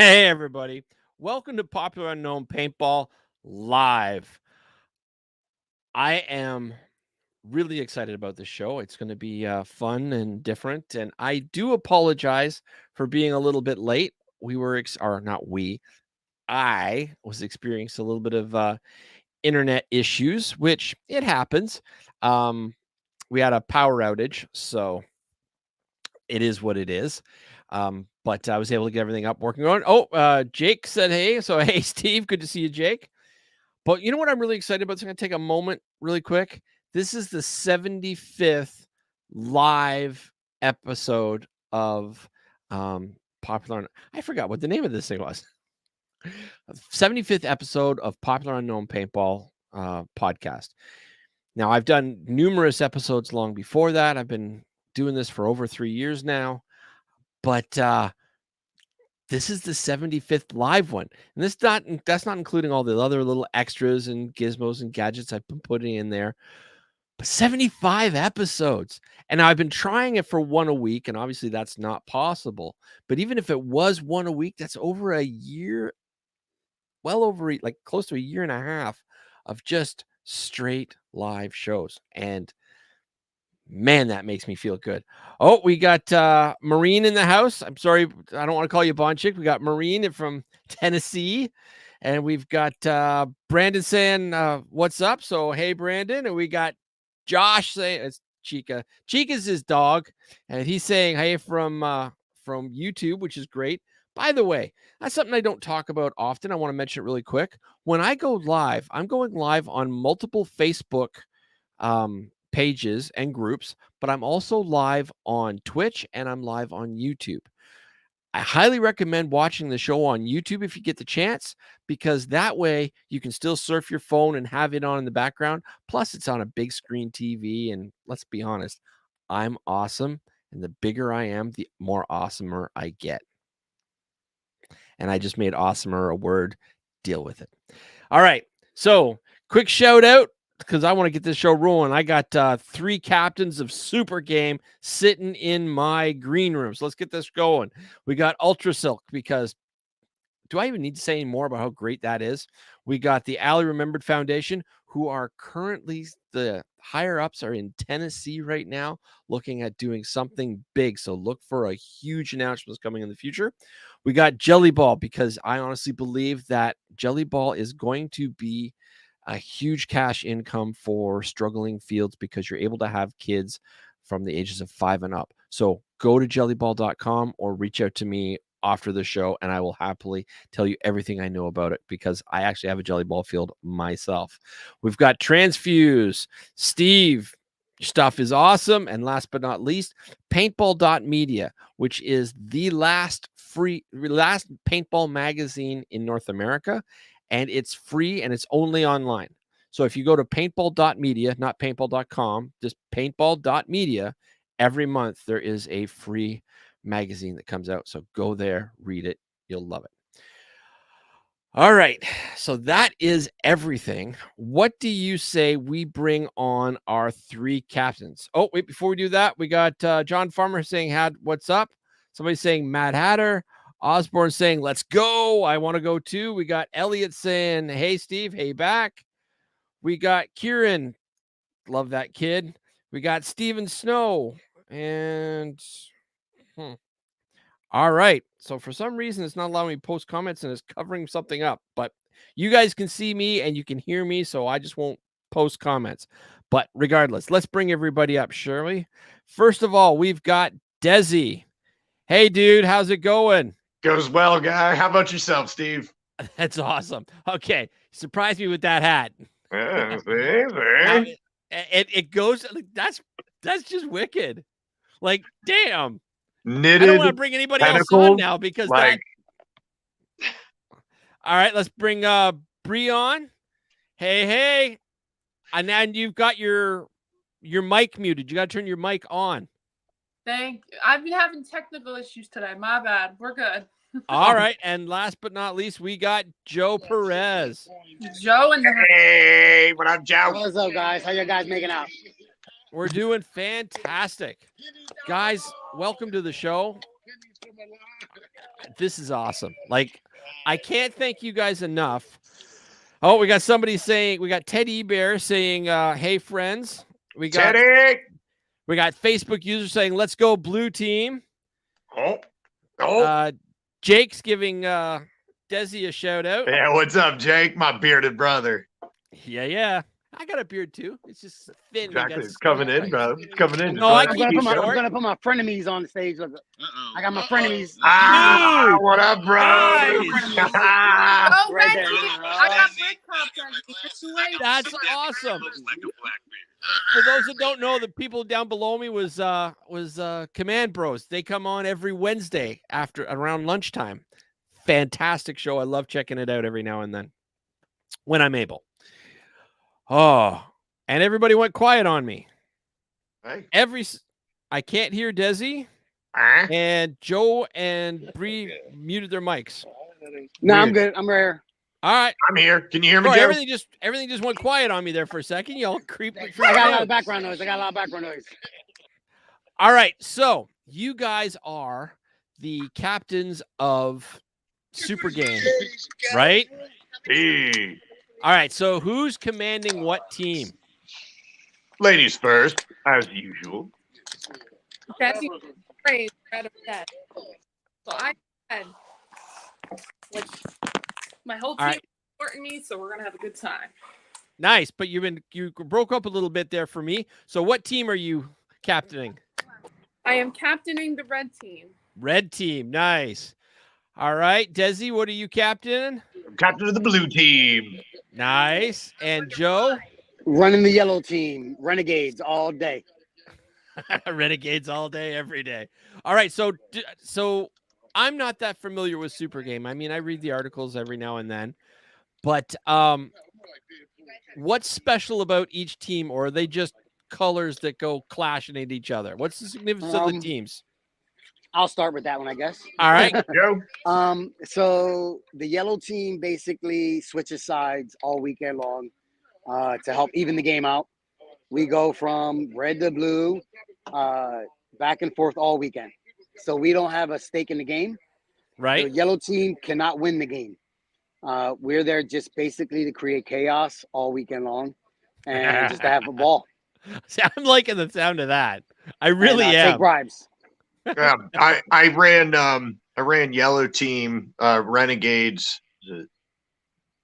Hey, everybody. Welcome to Popular Unknown Paintball Live. I am really excited about this show. It's going to be fun and different. And I do apologize for being a little bit late. I was experiencing a little bit of internet issues, which it happens. We had a power outage, so it is what it is. But I was able to get everything up working on. Jake said, hey. So, hey, Steve, good to see you, Jake. But you know what I'm really excited about? So I'm going to take a moment really quick. This is the 75th live episode of Popular. I forgot what the name of this thing was. 75th episode of Popular Unknown Paintball podcast. Now, I've done numerous episodes long before that. I've been doing this for over 3 years now. But this is the 75th live one. And that's not including all the other little extras and gizmos and gadgets I've been putting in there. But 75 episodes. And I've been trying it for one a week, and obviously that's not possible. But even if it was one a week, that's over a year, well over like close to a year and a half of just straight live shows. And man, that makes me feel good. Oh, we got Maureen in the house. I'm sorry, I don't want to call you Bonchick. We got Maureen from Tennessee. And we've got Brandon saying, what's up? So, hey, Brandon. And we got Josh saying, it's Chica. Chica's his dog. And he's saying, hey, from YouTube, which is great. By the way, that's something I don't talk about often. I want to mention it really quick. When I go live, I'm going live on multiple Facebook pages and groups, but I'm also live on Twitch and I'm live on YouTube. I highly recommend watching the show on YouTube if you get the chance, because that way you can still surf your phone and have it on in the background. Plus, it's on a big screen TV. And let's be honest, I'm awesome. And the bigger I am, the more awesomer I get. And I just made awesomer a word. Deal with it. All right. So, quick shout out, because I want to get this show rolling. I got 3 captains of SUPERGAME sitting in my green room. So let's get this going. We got Ultra Silk, because do I even need to say any more about how great that is? We got the Allie Remembered Foundation, who are currently, the higher ups are in Tennessee right now, looking at doing something big. So look for a huge announcement coming in the future. We got Jelly Ball, because I honestly believe that Jelly Ball is going to be a huge cash income for struggling fields, because you're able to have kids from the ages of 5 and up. So go to jellyball.com or reach out to me after the show, and I will happily tell you everything I know about it, because I actually have a Jelly Ball field myself. We've got Transfuse. Steve, your stuff is awesome. And last but not least, paintball.media, which is the last paintball magazine in North America. And it's free and it's only online. So if you go to paintball.media, not paintball.com, just paintball.media, every month there is a free magazine that comes out. So go there, read it. You'll love it. All right. So that is everything. What do you say we bring on our 3 captains? Oh, wait, before we do that, we got John Farmer saying, what's up? Somebody saying Mad Hatter. Osborne saying, let's go. I want to go too. We got Elliot saying, hey, Steve. Hey, back. We got Kieran. Love that kid. We got Steven Snow. And all right. So for some reason, it's not allowing me to post comments and it's covering something up. But you guys can see me and you can hear me, so I just won't post comments. But regardless, let's bring everybody up, shall we? First of all, we've got Dezi. Hey, dude. How's it going? Goes well, guy. How about yourself, Steve? That's awesome. Okay. Surprise me with that hat. It goes, that's just wicked. Like, damn. Knitted, I don't want to bring anybody else on now, because like... All right, let's bring Brianne. Hey. And then you've got your mic muted. You got to turn your mic on. I've been having technical issues today. My bad. We're good. All right. And last but not least, we got Joe Perez. Joe and hey, what up, Joe? What's up, guys? How you guys making out? We're doing fantastic. Guys, welcome to the show. This is awesome. Like, I can't thank you guys enough. Oh, we got somebody saying, we got Teddy Bear saying, hey, friends. We got Teddy. We got Facebook users saying, let's go blue team. Oh. Jake's giving Dezi a shout out. Yeah, what's up, Jake? My bearded brother. Yeah. I got a beard too. It's just thin. Exactly. It's coming in, bro. It's coming in. No, I I'm keep gonna put my frenemies on the stage. Look, I got my frenemies. Dude! What up, bro? Nice. Oh, Right Reggie, there. I got brick pops on you. That's awesome. For those that don't know, the people down below me was Command Bros. They come on every Wednesday after around lunchtime. Fantastic show. I love checking it out every now and then when I'm able. Oh, and everybody went quiet on me. Hey. I can't hear Dezi, and Joe and Bree muted their mics. No, I'm good. I'm right here. All right, I'm here. Can you hear me, Bro, Joe? everything just went quiet on me there for a second. Y'all creep. I got a lot of background noise. All right, so you guys are the captains of SUPERGAME, right? Hey. All right, so who's commanding what team? Ladies first, as usual. That's great. Out of that. So I had my whole team supporting me, so we're gonna have a good time. Nice, but you broke up a little bit there for me. So what team are you captaining? I am captaining the red team. Red team, nice. All right, Dezi, what are you captaining? I'm captain of the blue team. Nice. And Joe? Running the yellow team, Renegades all day. Renegades all day, every day. All right, so I'm not that familiar with SUPERGAME. I mean, I read the articles every now and then, but what's special about each team, or are they just colors that go clashing at each other? What's the significance of the teams? I'll start with that one, I guess. All right. Joe. So the yellow team basically switches sides all weekend long to help even the game out. We go from red to blue, back and forth all weekend. So we don't have a stake in the game. Right. The yellow team cannot win the game. We're there just basically to create chaos all weekend long and just to have a ball. See, I'm liking the sound of that. I really am. Take bribes. Yeah, I ran yellow team Renegades.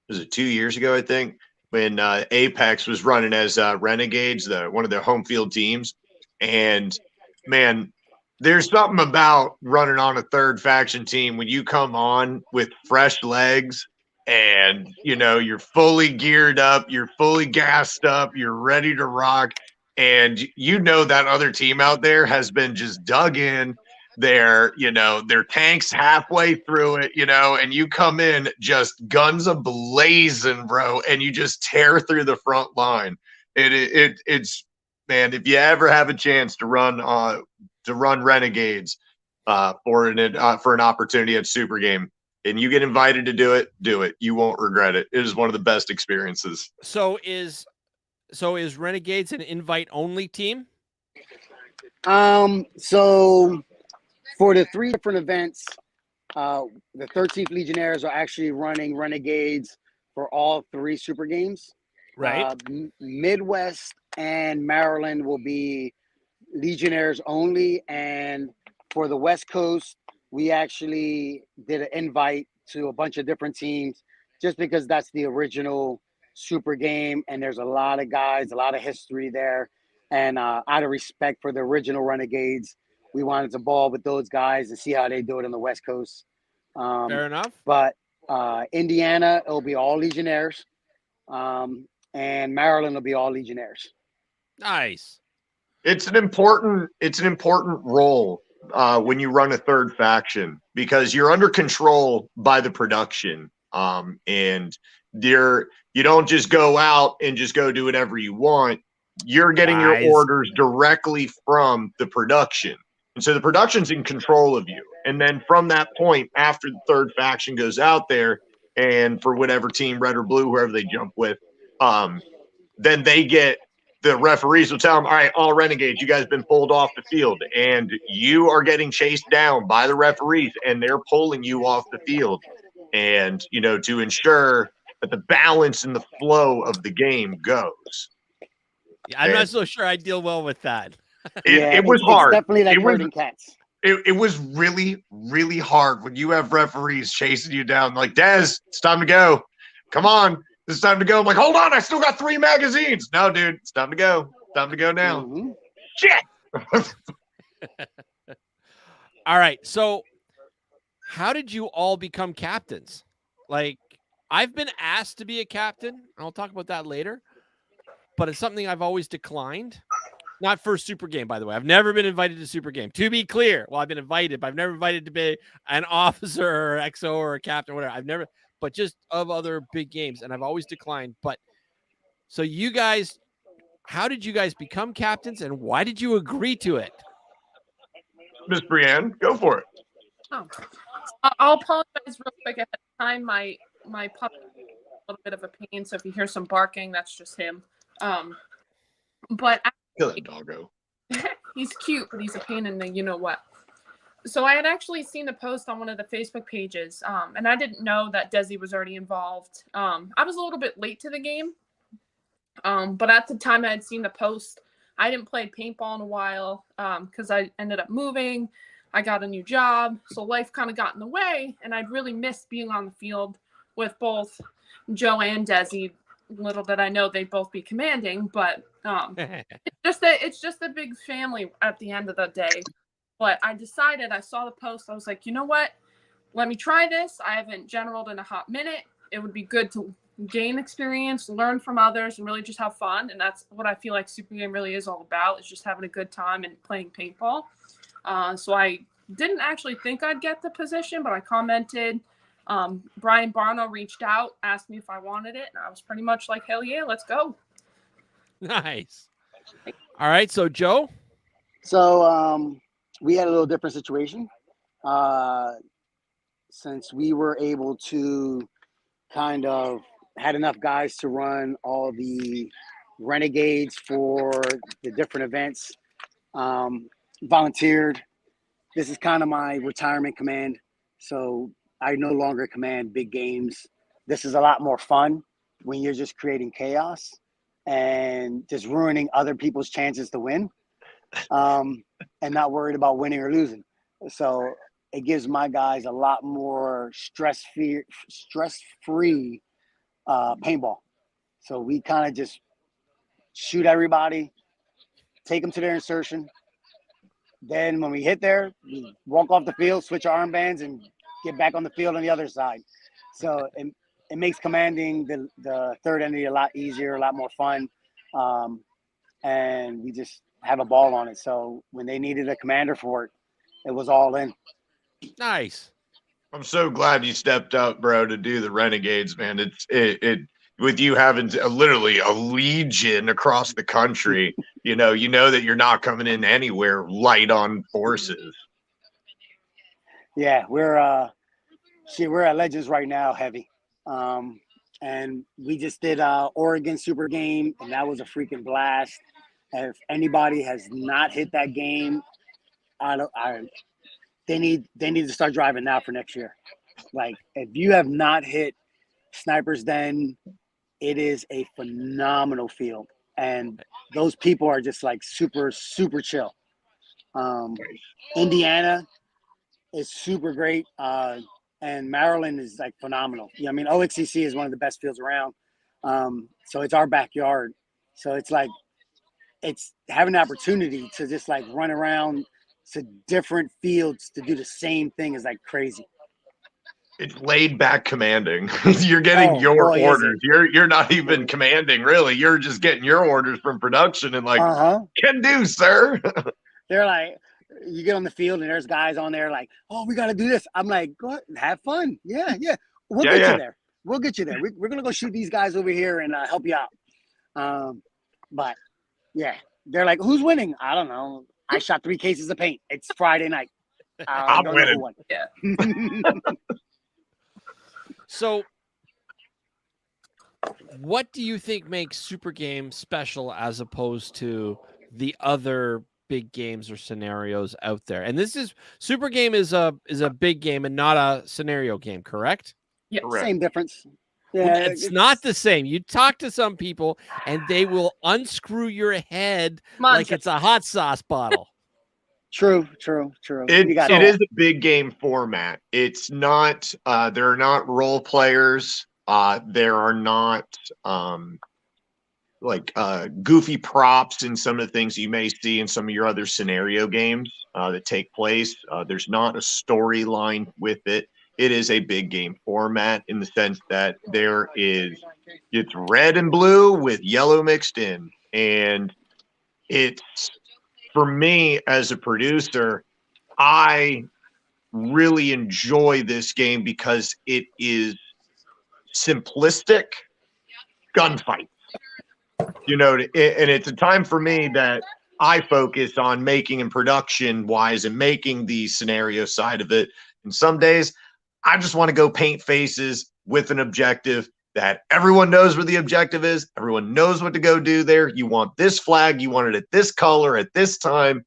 Was it 2 years ago? I think when Apex was running as Renegades, one of their home field teams. And man, there's something about running on a third faction team when you come on with fresh legs and you're fully geared up, you're fully gassed up, you're ready to rock. And that other team out there has been just dug in. Their tanks halfway through it, and you come in just guns a-blazing, bro, and you just tear through the front line. It's man, if you ever have a chance to run Renegades for an opportunity at SUPERGAME, and you get invited to do it. You won't regret it. It is one of the best experiences. So is Renegades an invite-only team? So for the 3 different events, the 13th Legionnaires are actually running Renegades for all 3 SUPERGAMEs. Right. Midwest and Maryland will be Legionnaires only, and for the West Coast, we actually did an invite to a bunch of different teams just because that's the original SUPERGAME, and there's a lot of guys, a lot of history there. And out of respect for the original Renegades, we wanted to ball with those guys and see how they do it on the West Coast. Fair enough. But Indiana, it'll be all Legionnaires. And Maryland will be all Legionnaires. Nice. It's an important role when you run a third faction because you're under control by the production. And you don't just go out and just go do whatever you want. You're getting your orders directly from the production. And so the production's in control of you. And then from that point, after the third faction goes out there and for whatever team, red or blue, whoever they jump with, then they get the referees will tell them, all right, all Renegades, you guys been pulled off the field, and you are getting chased down by the referees, and they're pulling you off the field. And, to ensure that the balance and the flow of the game goes. Yeah, I'm not so sure I deal well with that. It was hard. It's definitely like herding cats. It was really, really hard when you have referees chasing you down. Like, Dez, it's time to go. Come on. It's time to go. I'm like, hold on. I still got 3 magazines. No, dude. It's time to go. Time to go now. Mm-hmm. Shit. All right. So how did you all become captains? Like, I've been asked to be a captain. I'll talk about that later. But it's something I've always declined. Not for Super Game, by the way. I've never been invited to Super Game. To be clear, well, I've been invited, but I've never invited to be an officer or XO or a captain or whatever. I've never, but just of other big games, and I've always declined. But so you guys, how did you guys become captains, and why did you agree to it? Miss Brianne, go for it. Oh. I'll apologize real quick ahead of time. My puppy is a little bit of a pain, so if you hear some barking, that's just him. But Kill that doggo. he's cute, but he's a pain in the you-know-what. So I had actually seen a post on one of the Facebook pages, and I didn't know that Dezi was already involved. I was a little bit late to the game, but at the time I had seen the post. I didn't play paintball in a while because I ended up moving. I got a new job, so life kind of got in the way, and I'd really missed being on the field with both Joe and Dezi. Little did I know they'd both be commanding, but it's just a big family at the end of the day. But I decided, I saw the post, I was like, you know what? Let me try this. I haven't generaled in a hot minute. It would be good to gain experience, learn from others, and really just have fun. And that's what I feel like Super Game really is all about, is just having a good time and playing paintball. So I didn't actually think I'd get the position, but I commented. Brian Barno reached out, asked me if I wanted it, and I was pretty much like, hell yeah, let's go. Nice. All right, so Joe? So we had a little different situation. Since we were able to kind of had enough guys to run all the Renegades for the different events, volunteered. This is kind of my retirement command. So I no longer command big games. This is a lot more fun when you're just creating chaos and just ruining other people's chances to win, and not worried about winning or losing. So it gives my guys a lot more stress-free paintball. So we kind of just shoot everybody, take them to their insertion. Then when we hit there, we walk off the field, switch our armbands, and get back on the field on the other side. So it makes commanding the third entity a lot easier, a lot more fun. And we just have a ball on it. So when they needed a commander for it, it was all in. Nice. I'm so glad you stepped up, bro, to do the Renegades, man. It with you having literally a legion across the country, you know that you're not coming in anywhere light on forces. Yeah, we're at Legends right now, heavy. And we just did Oregon Super Game, and that was a freaking blast. And if anybody has not hit that game, they need to start driving now for next year. Like, if you have not hit Sniper's Den, it is a phenomenal field, and those people are just like super, super chill. Indiana is super great, and Maryland is like phenomenal. Yeah, I mean, OXCC is one of the best fields around. So it's our backyard. So it's like, it's having the opportunity to just like run around to different fields to do the same thing is like crazy. It's laid back commanding. You're getting your orders. You're not even commanding, really. You're just getting your orders from production and like, can do, sir. They're like, you get on the field and there's guys on there like, oh, we got to do this. I'm like, go ahead, have fun. Yeah. We'll get you there. We'll get you there. We're going to go shoot these guys over here and help you out. But yeah, they're like, who's winning? I don't know. I shot 3 cases of paint. It's Friday night. I'm winning. Yeah. So what do you think makes SUPERGAME special as opposed to the other big games or scenarios out there? And this is SUPERGAME is a big game and not a scenario game, correct? Yeah. Correct. Same difference. Well, Yeah, it's not the same. You talk to some people and they will unscrew your head Come on, like it's a hot sauce bottle. True. You got It it. is a big game format. It's not. There are not role players. There are not goofy props in some of the things you may see in some of your other scenario games that take place. There's not a storyline with it. It is a big game format in the sense that it's red and blue with yellow mixed in. And it's, for me as a producer, I really enjoy this game because it is simplistic gunfight. And it's a time for me that I focus on making and production wise and making the scenario side of it. And some days I just want to go paint faces with an objective that everyone knows where the objective is. Everyone knows what to go do there. You want this flag. You want it at this color at this time.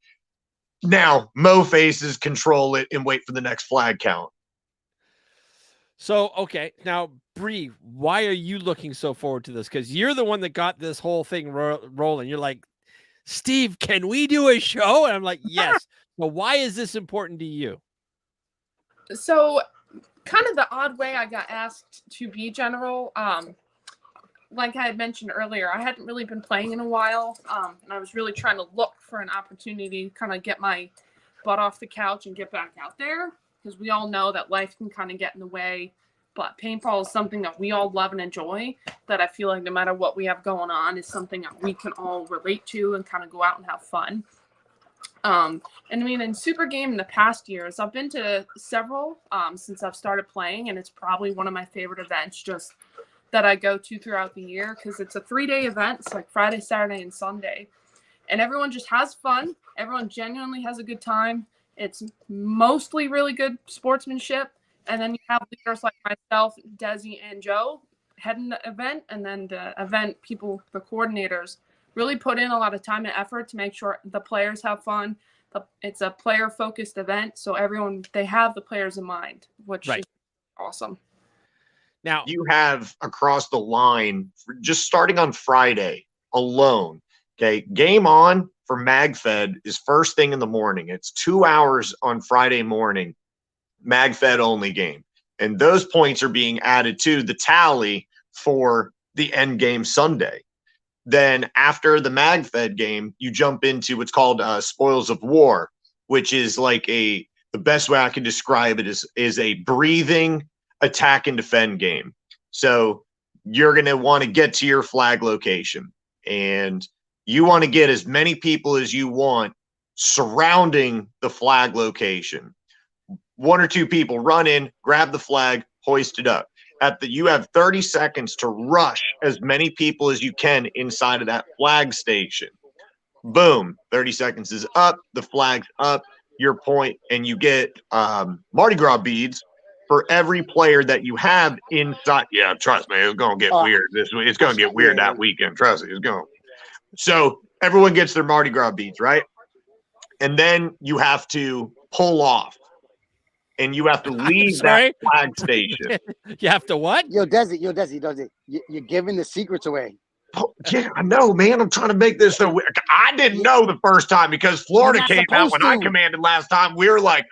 Now, mow faces, control it, and wait for the next flag count. So, okay. Now, Bree, why are you looking so forward to this? Because you're the one that got this whole thing rolling. You're like, Steve, can we do a show? And I'm like, yes. So why is this important to you? So, kind of the odd way I got asked to be general. Like I had mentioned earlier, I hadn't really been playing in a while, and I was really trying to look for an opportunity to kind of get my butt off the couch and get back out there, because we all know that life can kind of get in the way, but paintball is something that we all love and enjoy, that I feel like no matter what we have going on is something that we can all relate to and kind of go out and have fun. And I mean, in SUPERGAME in the past years, I've been to several since I've started playing, and it's probably one of my favorite events just that I go to throughout the year, because it's a 3-day event. It's like Friday, Saturday, and Sunday. And everyone just has fun. Everyone genuinely has a good time. It's mostly really good sportsmanship. And then you have leaders like myself, Dezi, and Joe heading the event. And then the event people, the coordinators, really put in a lot of time and effort to make sure the players have fun. It's a player-focused event, so they have the players in mind, which is awesome. Now, you have across the line, just starting on Friday alone, okay, game on for MagFed is first thing in the morning. It's 2 hours on Friday morning, MagFed only game. And those points are being added to the tally for the end game Sunday. Then after the MagFed game, you jump into what's called Spoils of War, which is like the best way I can describe it is a breathing attack and defend game. So you're going to want to get to your flag location, and you want to get as many people as you want surrounding the flag location. 1 or 2 people run in, grab the flag, hoist it up. You have 30 seconds to rush as many people as you can inside of that flag station. Boom, 30 seconds is up, the flag's up, your point, and you get Mardi Gras beads for every player that you have inside. Yeah, trust me, it's going to get weird this week. It's going to get weird that weekend. Trust me, it's going. So everyone gets their Mardi Gras beads, right? And then you have to pull off. And you have to leave that flag station. You have to what? Yo, Dezi, you're giving the secrets away. Oh, yeah, I know, man. I'm trying to make this so weird. I didn't know the first time because Florida came out when I commanded last time. We were like,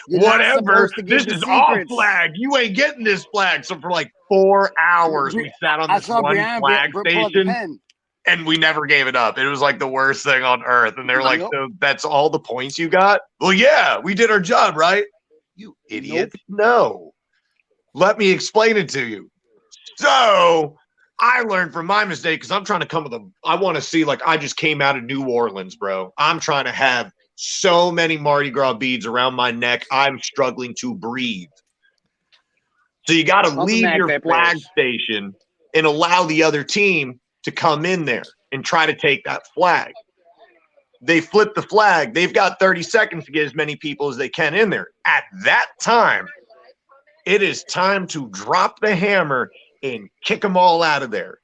whatever. This is our flag. You ain't getting this flag. So for like 4 hours, we sat on this one flag station. And we never gave it up. It was like the worst thing on earth. And they're like, so that's all the points you got? Well, yeah, we did our job, right? You idiot. No. Let me explain it to you. So I learned from my mistake because I'm trying to I want to see, like, I just came out of New Orleans, bro. I'm trying to have so many Mardi Gras beads around my neck. I'm struggling to breathe. So you got to leave your flag station and allow the other team to come in there and try to take that flag. They flip the flag. They've got 30 seconds to get as many people as they can in there. At that time, it is time to drop the hammer and kick them all out of there.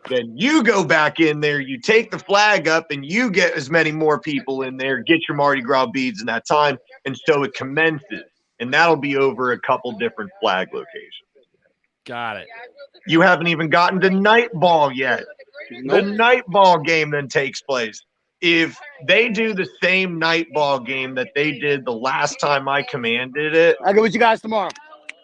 Then you go back in there, you take the flag up, and you get as many more people in there, get your Mardi Gras beads in that time, and so it commences. And that'll be over a couple different flag locations. Got it. You haven't even gotten to night ball yet. The night ball game then takes place. If they do the same night ball game that they did the last time I commanded it, I'll get with you guys tomorrow.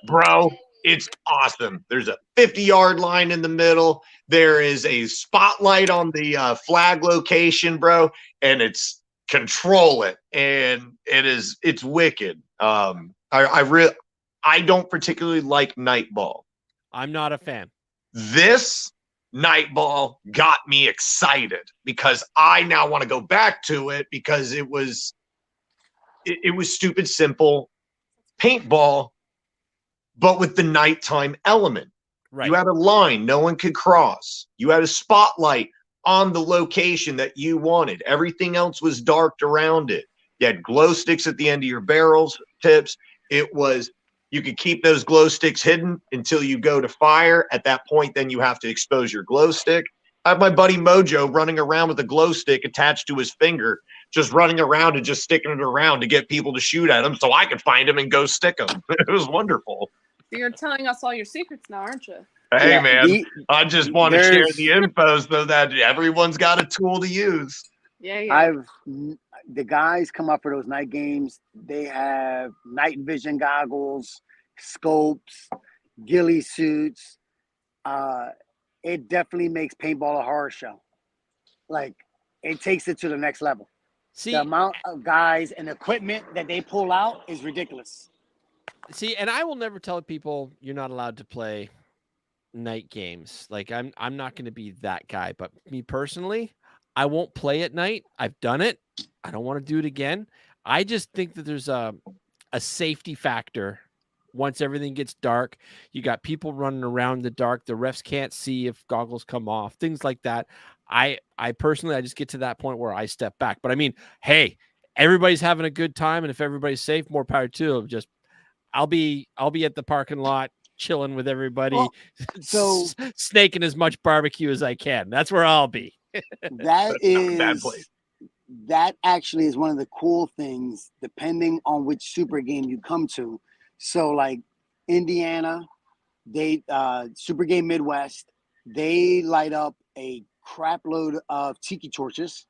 bro, it's awesome. There's a 50-yard line in the middle. There is a spotlight on the flag location, bro, and it's control it, and it's wicked. I don't particularly like night ball. I'm not a fan. This night ball got me excited because I now want to go back to it because it was stupid simple paintball, but with the nighttime element. Right. You had a line no one could cross. You had a spotlight on the location that you wanted. Everything else was darked around it. You had glow sticks at the end of your barrels tips. You could keep those glow sticks hidden until you go to fire. At that point, then you have to expose your glow stick. I have my buddy Mojo running around with a glow stick attached to his finger, just running around and just sticking it around to get people to shoot at him so I could find him and go stick him. It was wonderful. You're telling us all your secrets now, aren't you? Hey, Yeah, man, I just want to share the info so that everyone's got a tool to use. Yeah. The guys come up for those night games. They have night vision goggles, scopes, ghillie suits. It definitely makes paintball a horror show. Like, it takes it to the next level. See, The amount of guys and equipment that they pull out is ridiculous. See, and I will never tell people you're not allowed to play night games. Like I'm not going to be that guy, but me personally, I won't play at night. I've done it. I don't want to do it again. I just think that there's a safety factor. Once everything gets dark, you got people running around in the dark. The refs can't see if goggles come off, things like that. I personally, I just get to that point where I step back. But I mean, hey, everybody's having a good time. And if everybody's safe, more power to them. Just, I'll be at the parking lot chilling with everybody, so snaking as much barbecue as I can. That's where I'll be. That actually is one of the cool things, depending on which super game you come to. So like Indiana, they Super Game Midwest, they light up a crap load of tiki torches,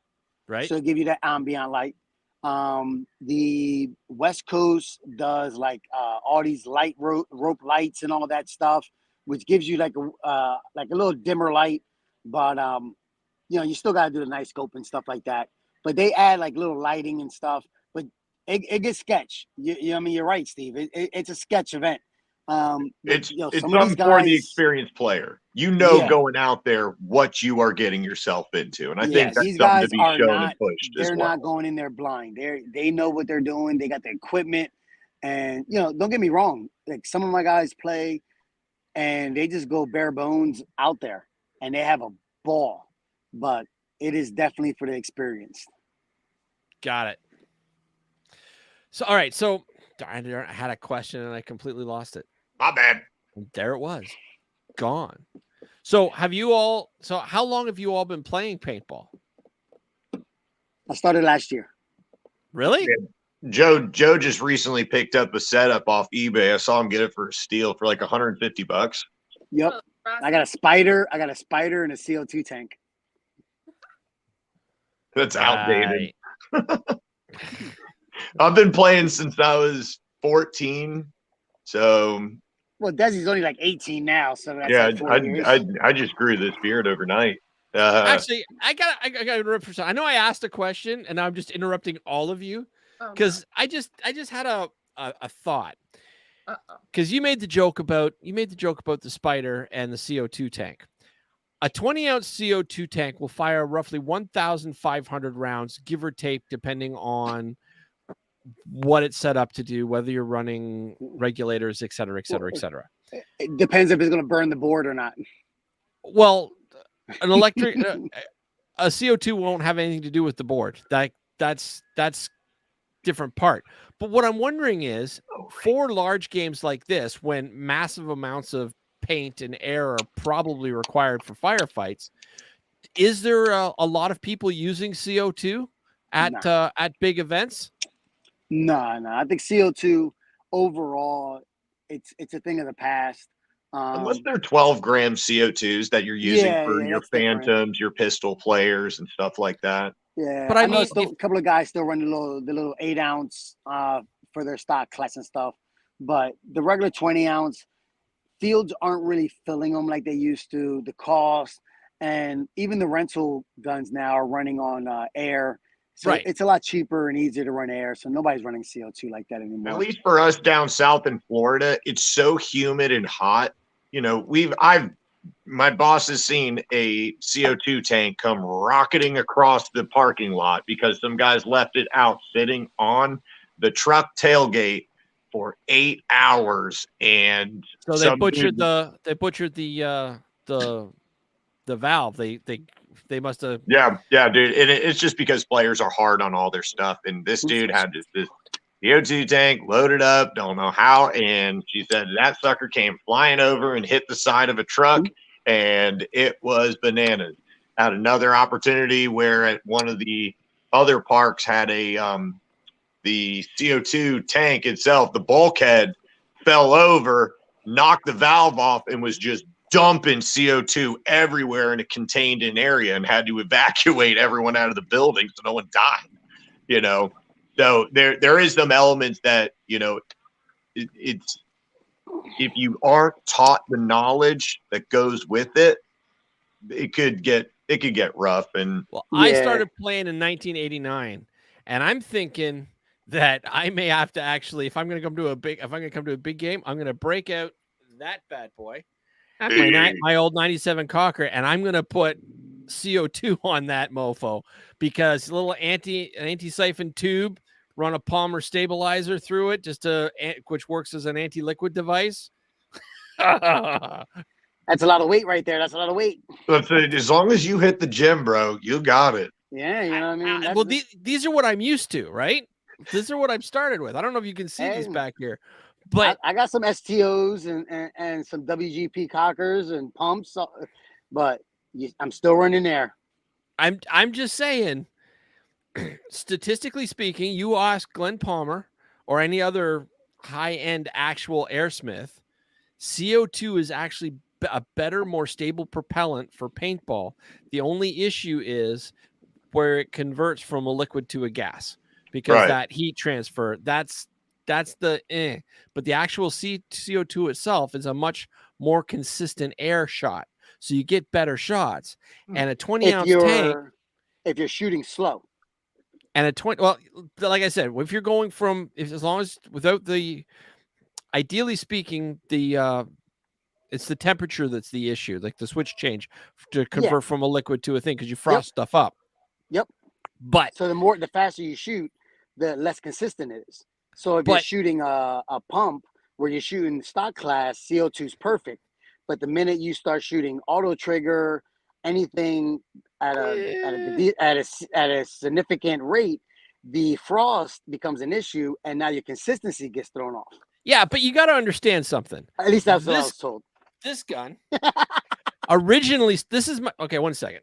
right? So they give you that ambient light. The West Coast does like all these light rope lights and all that stuff, which gives you like a little dimmer light, but you still got to do the night scope and stuff like that. But they add like little lighting and stuff, but it gets sketch. I mean, you're right, Steve. It's a sketch event. It's something for the experienced player. Going out there what you are getting yourself into, and I think that's something to be shown and pushed. They're not going in there blind. They know what they're doing. They got the equipment, and don't get me wrong. Like some of my guys play, and they just go bare bones out there, and they have a ball. But it is definitely for the experienced. Got it. So, all right. So I had a question and I completely lost it. My bad. There it was. Gone. So how long have you all been playing paintball? I started last year. Really? Yeah. Joe just recently picked up a setup off eBay. I saw him get it for a steal for like $150. Yep. I got a spider and a CO2 tank. That's outdated. I've been playing since I was 14. So well, Dezi's only like 18 now, so that's yeah, like 4 years. I just grew this beard overnight. Actually, I got to interrupt for a second. I know I asked a question, and I'm just interrupting all of you because I just had a thought. Because you made the joke about the spider and the CO2 tank. A 20-ounce CO2 tank will fire roughly 1,500 rounds, give or take, depending on what it's set up to do, whether you're running regulators, et cetera, et cetera, et cetera. It depends if it's going to burn the board or not. Well, an electric, a CO2 won't have anything to do with the board. That's different part. But what I'm wondering is, for large games like this, when massive amounts of paint and air are probably required for firefights. Is there a lot of people using CO2 at big events? No. I think CO2 overall, it's a thing of the past. Unless they're 12-gram CO2s that you're using for your that's different. phantoms, your pistol players, and stuff like that. Yeah, but I know mean, a couple of guys still run the little 8-ounce for their stock class and stuff, but the regular 20-ounce fields aren't really filling them like they used to. The cost, and even the rental guns now are running on air, so it's a lot cheaper and easier to run air. So nobody's running CO2 like that anymore. At least for us down south in Florida, it's so humid and hot. You know, my boss has seen a CO2 tank come rocketing across the parking lot because some guys left it out sitting on the truck tailgate for 8 hours, and so they butchered the valve. They must have. Yeah, dude. And it's just because players are hard on all their stuff, and this dude had this CO2 tank loaded up, don't know how, and she said that sucker came flying over and hit the side of a truck, and it was bananas. Had another opportunity where at one of the other parks had the CO2 tank itself, the bulkhead fell over, knocked the valve off, and was just dumping CO2 everywhere in a contained area, and had to evacuate everyone out of the building so no one died, you know. So there is some elements that, you know, it's if you aren't taught the knowledge that goes with it, it could get rough. And I started playing in 1989, and I'm thinking that I may have to actually, if I'm going to come to a big game, I'm going to break out that bad boy, my old 97 Cocker, and I'm going to put CO2 on that mofo, because a little anti-siphon tube, run a Palmer stabilizer through it which works as an anti-liquid device. That's a lot of weight right there. That's a lot of weight. But as long as you hit the gym, bro, you got it. Yeah, you know what I mean? Well, these are what I'm used to, right? These are what I've started with. I don't know if you can see these back here, but I got some STOs and some WGP cockers and pumps, but I'm still running there. I'm just saying, statistically speaking, you ask Glenn Palmer or any other high-end actual airsmith, CO2 is actually a better, more stable propellant for paintball. The only issue is where it converts from a liquid to a gas, because that heat transfer, that's the but the actual CO2 itself is a much more consistent air shot, so you get better shots. And a 20-ounce tank, if you're shooting slow, and a 20, well, like I said, if you're going as long as without the, ideally speaking, it's the temperature that's the issue, like the switch change to convert from a liquid to a thing, because you frost stuff up. Yep. But so the faster you shoot, the less consistent it is. So if you're shooting a pump where you're shooting stock class, CO2 is perfect. But the minute you start shooting auto trigger, anything at a significant rate, the frost becomes an issue, and now your consistency gets thrown off. Yeah, but you got to understand something. At least that's what I was told. This gun originally, this is my, okay, 1 second.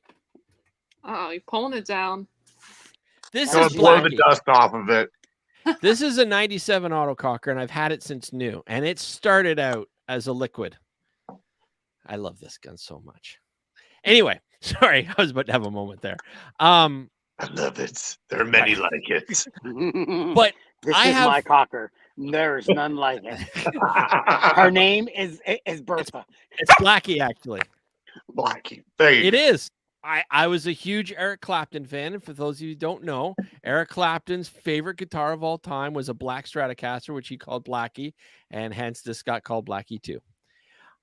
Oh, you're pulling it down. This is blow the dust off of it. This is a 97 autococker, and I've had it since new, and it started out as a liquid. I love this gun so much. Anyway, sorry, I was about to have a moment there. I love it. There are many like it. But this is my cocker. There is none like it. Her name is Bertha. It's Blackie, actually. Blackie. There you go. It is. I was a huge Eric Clapton fan, and for those of you who don't know, Eric Clapton's favorite guitar of all time was a Black Stratocaster, which he called Blackie, and hence this got called Blackie too,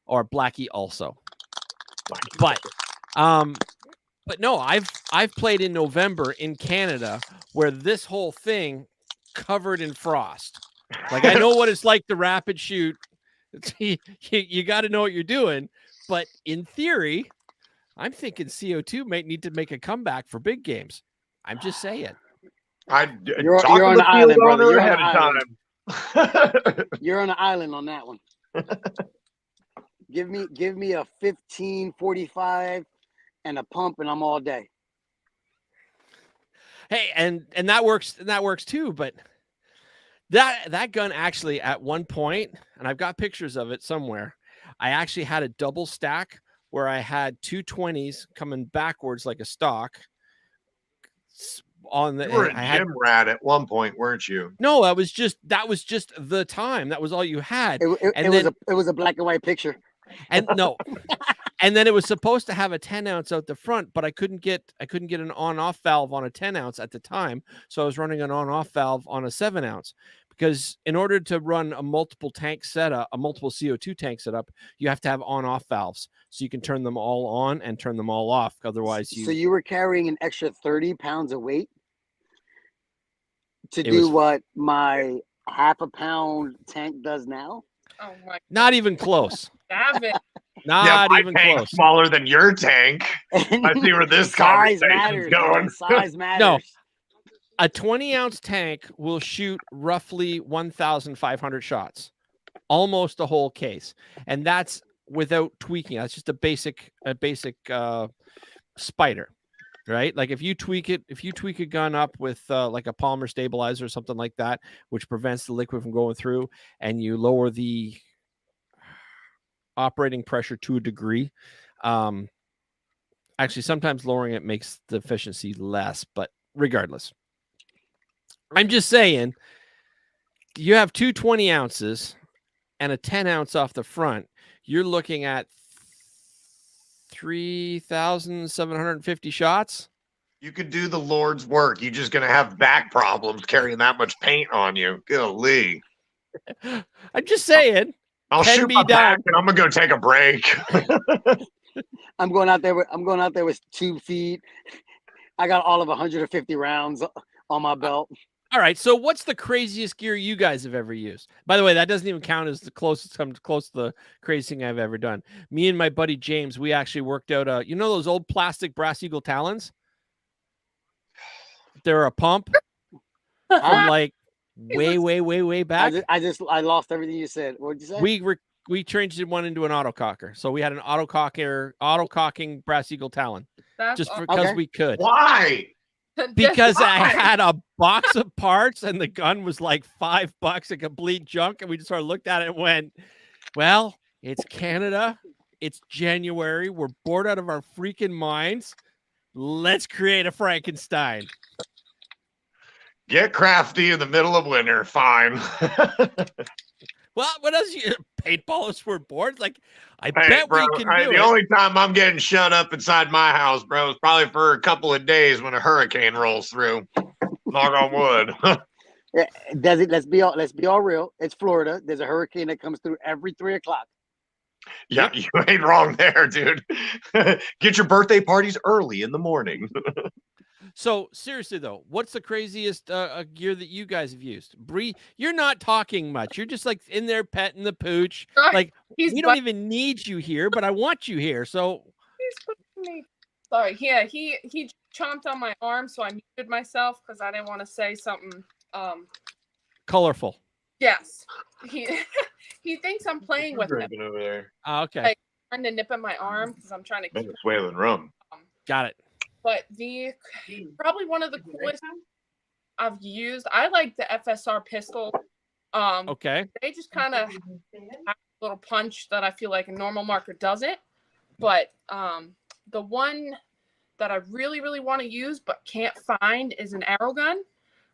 or Blackie also. But no, I've played in November in Canada, where this whole thing covered in frost. Like, I know what it's like to rapid shoot. You got to know what you're doing, but in theory, I'm thinking CO2 might need to make a comeback for big games. I'm just saying. You're on the island, brother. You're ahead of time. You're on an island on that one. Give me a 1545 and a pump, and I'm all day. Hey, and that works. And that works too. But that gun actually at one point, and I've got pictures of it somewhere. I actually had a double stack where I had 220s coming backwards like a stock. On the, You were a I had gym rat at one point, weren't you? no. That was just the time. That was all you had. It was a black and white picture. And no. And then it was supposed to have a 10 ounce out the front, but I couldn't get an on-off valve on a 10 ounce at the time. So I was running an on-off valve on a 7 ounce, because in order to run a multiple CO2 tank setup, you have to have on-off valves so you can turn them all on and turn them all off. Otherwise, So you were carrying an extra 30 pounds of weight to do was- what my half a pound tank does now? Oh my not even close. Gavin. Not my even tank's close. smaller than your tank. I see where this Size conversation's matters, going. man. Size matters. A 20-ounce tank will shoot roughly 1,500 shots, almost a whole case, and that's without tweaking. That's just a basic spider, right? Like if you tweak a gun up with like a polymer stabilizer or something like that, which prevents the liquid from going through, and you lower the operating pressure to a degree. Actually, sometimes lowering it makes the efficiency less, but regardless, I'm just saying, you have 220 ounces and a 10 ounce off the front. You're looking at 3,750 shots. You could do the Lord's work. You're just gonna have back problems carrying that much paint on you. Golly. I'm just saying. I'll Can shoot be my done. back and I'm gonna go take a break. I'm going out there with 2 feet. I got all of 150 rounds on my belt. All right. So what's the craziest gear you guys have ever used? By the way, that doesn't even count as the closest to the craziest thing I've ever done. Me and my buddy James, we actually worked out those old plastic Brass Eagle Talons? They're a pump from like way back. I lost everything you said. What did you say? We changed one into an autococker. So we had an auto-cocking Brass Eagle Talon. That's Just awesome. because Okay. we could. Why? Because I Why? had a box of parts and the gun was like $5 a complete junk, and we just sort of looked at it and went, well, it's Canada, it's January, we're bored out of our freaking minds, let's create a Frankenstein. Get crafty in the middle of winter. Fine. Well, what else? Paintballers were bored. Like, I Hey, bet bro, we can do the it. only time I'm getting shut up inside my house, bro, is probably for a couple of days when a hurricane rolls through. Knock on wood. Yeah, Dezi, let's be all real. It's Florida. There's a hurricane that comes through every 3 o'clock. Yeah, you ain't wrong there, dude. Get your birthday parties early in the morning. So seriously though, what's the craziest gear that you guys have used? Bree, you're not talking much. You're just like in there petting the pooch. Like He's we don't even need you here, but I want you here. So Sorry, yeah, he chomped on my arm, so I muted myself because I didn't want to say something. colorful. Yes, he he thinks I'm playing with him, Drinking over there. Okay, Like- trying to nip at my arm because I'm trying to keep. Venezuelan rum. got it. But probably one of the coolest I've used. I like the FSR pistol. Okay, They just kind of have a little punch that I feel like a normal marker doesn't. But the one that I really want to use but can't find is an arrow gun.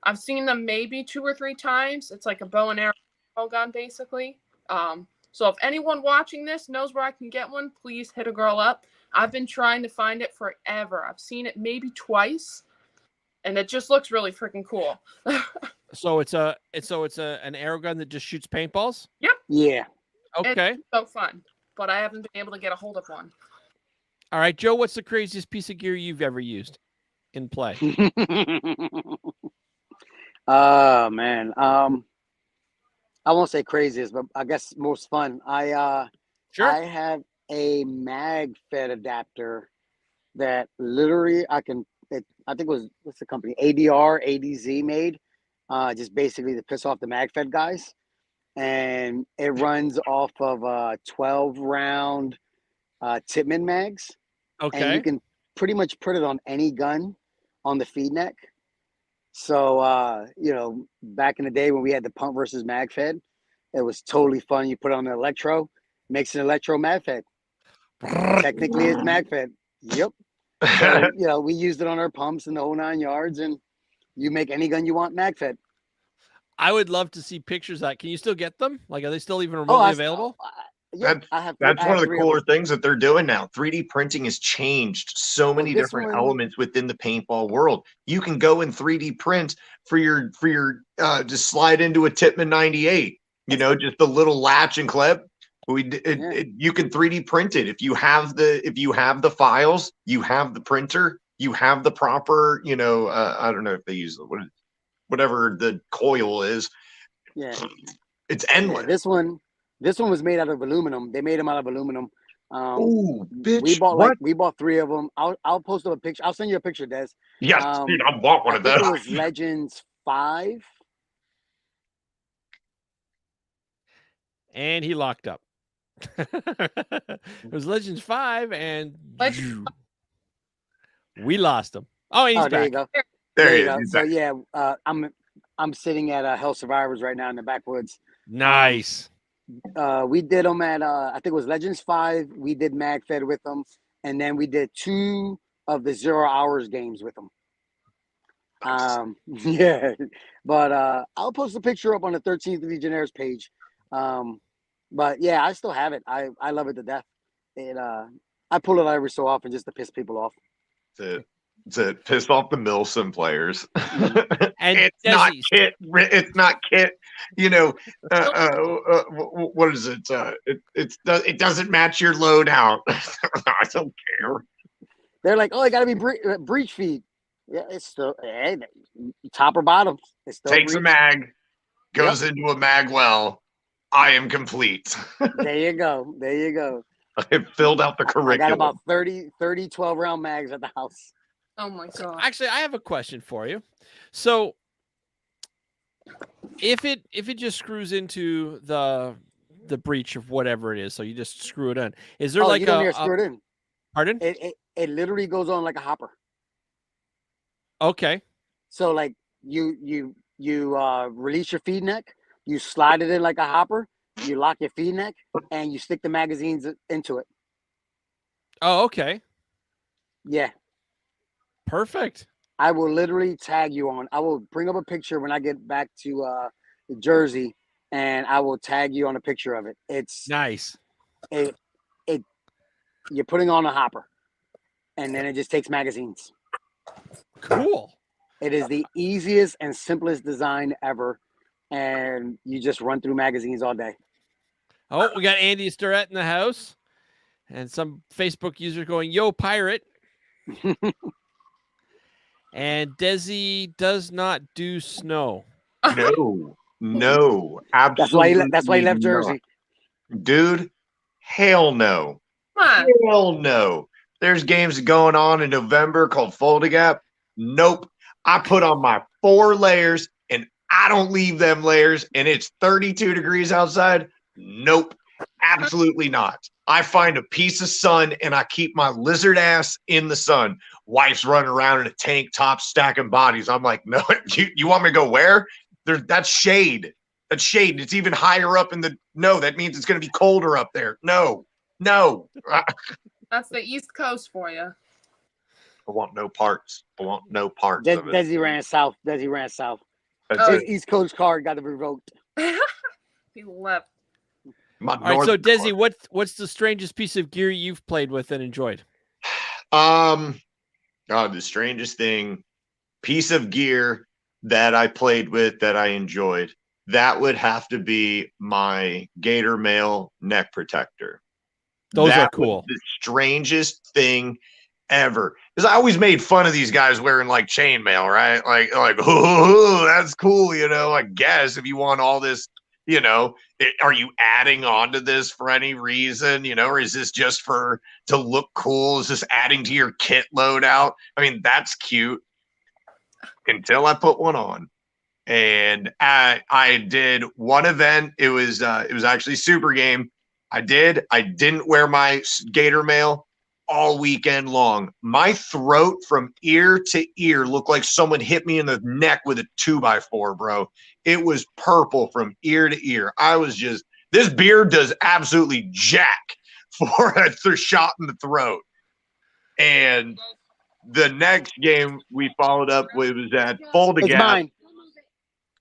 I've seen them maybe 2 or 3 times. It's like a bow and arrow gun, basically. So if anyone watching this knows where I can get one, please hit a girl up. I've been trying to find it forever. I've seen it maybe twice, and it just looks really freaking cool. so it's an arrow gun that just shoots paintballs. Yeah. Okay, So fun, but I haven't been able to get a hold of one. all right, Joe. What's the craziest piece of gear you've ever used in play? Oh man. I won't say craziest, but I guess most fun. Sure. I have a mag fed adapter that literally I think it was, what's the company? ADZ made. Just basically to piss off the mag fed guys. and it runs off of 12 round Titman mags, and you Okay. can pretty much put it on any gun on the feed neck. So back in the day when we had the pump versus mag fed, it was totally fun. You put it on an electro, makes an electro mag fed. Technically, it's mag fed. Yep. So we used it on our pumps and the whole 9 yards, and you make any gun you want mag fed. I would love to see pictures of that. Can you still get them? Like, are they still even remotely available? Yeah, That's one of the cooler them. things that they're doing now. 3D printing has changed so many different elements within the paintball world. You can go in 3D print for your just slide into a Titman 98. Just the little latch and clip. You can 3D print it if you have the files, you have the printer, you have the proper. I don't know if they use whatever the coil is. Yeah, it's endless. Yeah, this one was made out of aluminum. They made them out of aluminum. Oh, bitch! We bought 3 of them. I'll post up a picture. I'll send you a picture, Des. Yes, dude, I bought one of those. It was Legends 5. And he locked up. It was Legends 5, and we lost him. Oh, and he's there back. You go. There you go. So back. yeah, I'm sitting at Hell Survivors right now in the backwoods. Nice. We did them at I think it was Legends 5. We did mag fed with them, and then we did 2 of the 0 hours games with them. Yeah, but I'll post a picture up on the 13th Legionnaires page. But yeah, I still have it. I love it to death. I pull it out every so often just to piss people off. To piss off the Milsim players. And it's not kit. It's not kit. What is it? It doesn't match your loadout. I don't care. They're like, oh, it got to be breach feed. Yeah, it's still top or bottom. It still takes a mag, goes into a mag well. I am complete. There you go. I have filled out the curriculum. I got about 30 12-round mags at the house. Oh my god. Actually, I have a question for you. So if it just screws into the breach of whatever it is, so you just screw it in. Is there like you don't screw it in? Pardon? It literally goes on like a hopper. Okay. So like you release your feed neck, you slide it in like a hopper, you lock your feed neck, and you stick the magazines into it. Oh, okay. Yeah. Perfect. I will literally tag you on. I will bring up a picture when I get back to Jersey, and I will tag you on a picture of it. It's nice. You're putting on a hopper, and then it just takes magazines. Cool. It is the easiest and simplest design ever, and you just run through magazines all day. Oh, we got Andy Starrett in the house, and some Facebook user going, "Yo, pirate." And Dezi does not do snow. No, absolutely. That's why he left Jersey, dude. Hell no. Hell no. There's games going on in November called Fold a Gap. Nope. I put on my 4 layers and I don't leave them layers, and it's 32 degrees outside. Nope. Absolutely not. I find a piece of sun and I keep my lizard ass in the sun. Wife's running around in a tank top stacking bodies. I'm like, no, you want me to go where? That's shade. That's shade. It's even higher up in the that means it's going to be colder up there. No. That's the East Coast for you. I want no parts. I want no parts of it. Dezi ran south. His East Coast card got revoked. He left. All right, so Dezi, what's the strangest piece of gear you've played with and enjoyed? The strangest piece of gear that I played with that I enjoyed, that would have to be my Gator Mail neck protector. Those are cool. The strangest thing ever, because I always made fun of these guys wearing like chainmail, right? Like, oh, that's cool, I guess if you want all this, are you adding on to this for any reason, or is this just to look cool? Is this adding to your kit loadout? I mean, that's cute until I put one on. And I did one event. It was actually SUPERGAME. I didn't wear my gator mail all weekend long. My throat from ear to ear looked like someone hit me in the neck with a 2x4, bro. It was purple from ear to ear. I was just, this beer does absolutely jack for a shot in the throat. And the next game we followed up with was at Fold It's mine.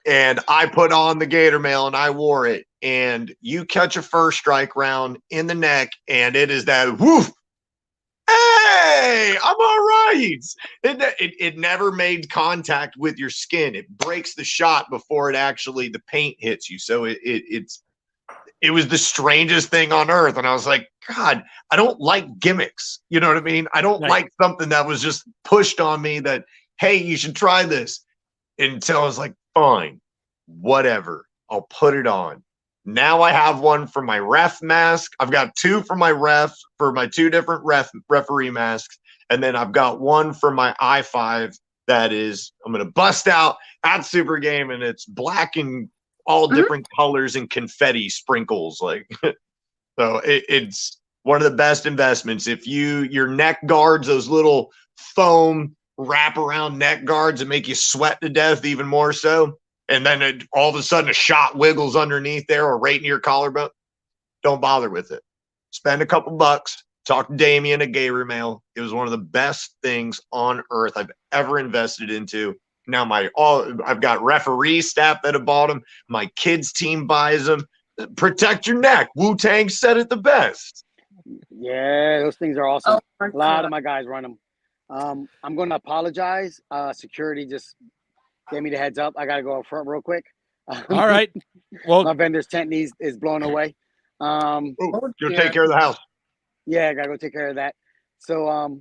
and I put on the gator mail and I wore it. And you catch a first strike round in the neck, and it is that woof. Hey, I'm all right. It never made contact with your skin. It breaks the shot before it actually the paint hits you. So it was the strangest thing on earth. And I was like, God, I don't like gimmicks. You know what I mean? I don't like something that was just pushed on me that, hey, you should try this. Until I was like, fine, whatever. I'll put it on. Now I have one for my ref mask. I've got two for my ref, for my two different referee masks. And then I've got one for my I-5 that is, I'm going to bust out at SUPERGAME, and it's black and all different colors and confetti sprinkles. Like, so it's one of the best investments. If your neck guards, those little foam wrap around neck guards that make you sweat to death even more so, and then all of a sudden a shot wiggles underneath there or right in your collarbone, don't bother with it. Spend a couple bucks, talk to Damien at Gator Mail. It was one of the best things on earth I've ever invested into. Now I've got referee staff that have bought them. My kids team buys them. Protect your neck. Wu-Tang said it the best. Yeah, those things are awesome. Oh, A lot of my guys run them. I'm going to apologize. Security just gave me the heads up. I got to go up front real quick. All right. Well, my vendor's tent is blown away. Go take care of the house. Yeah, I got to go take care of that. So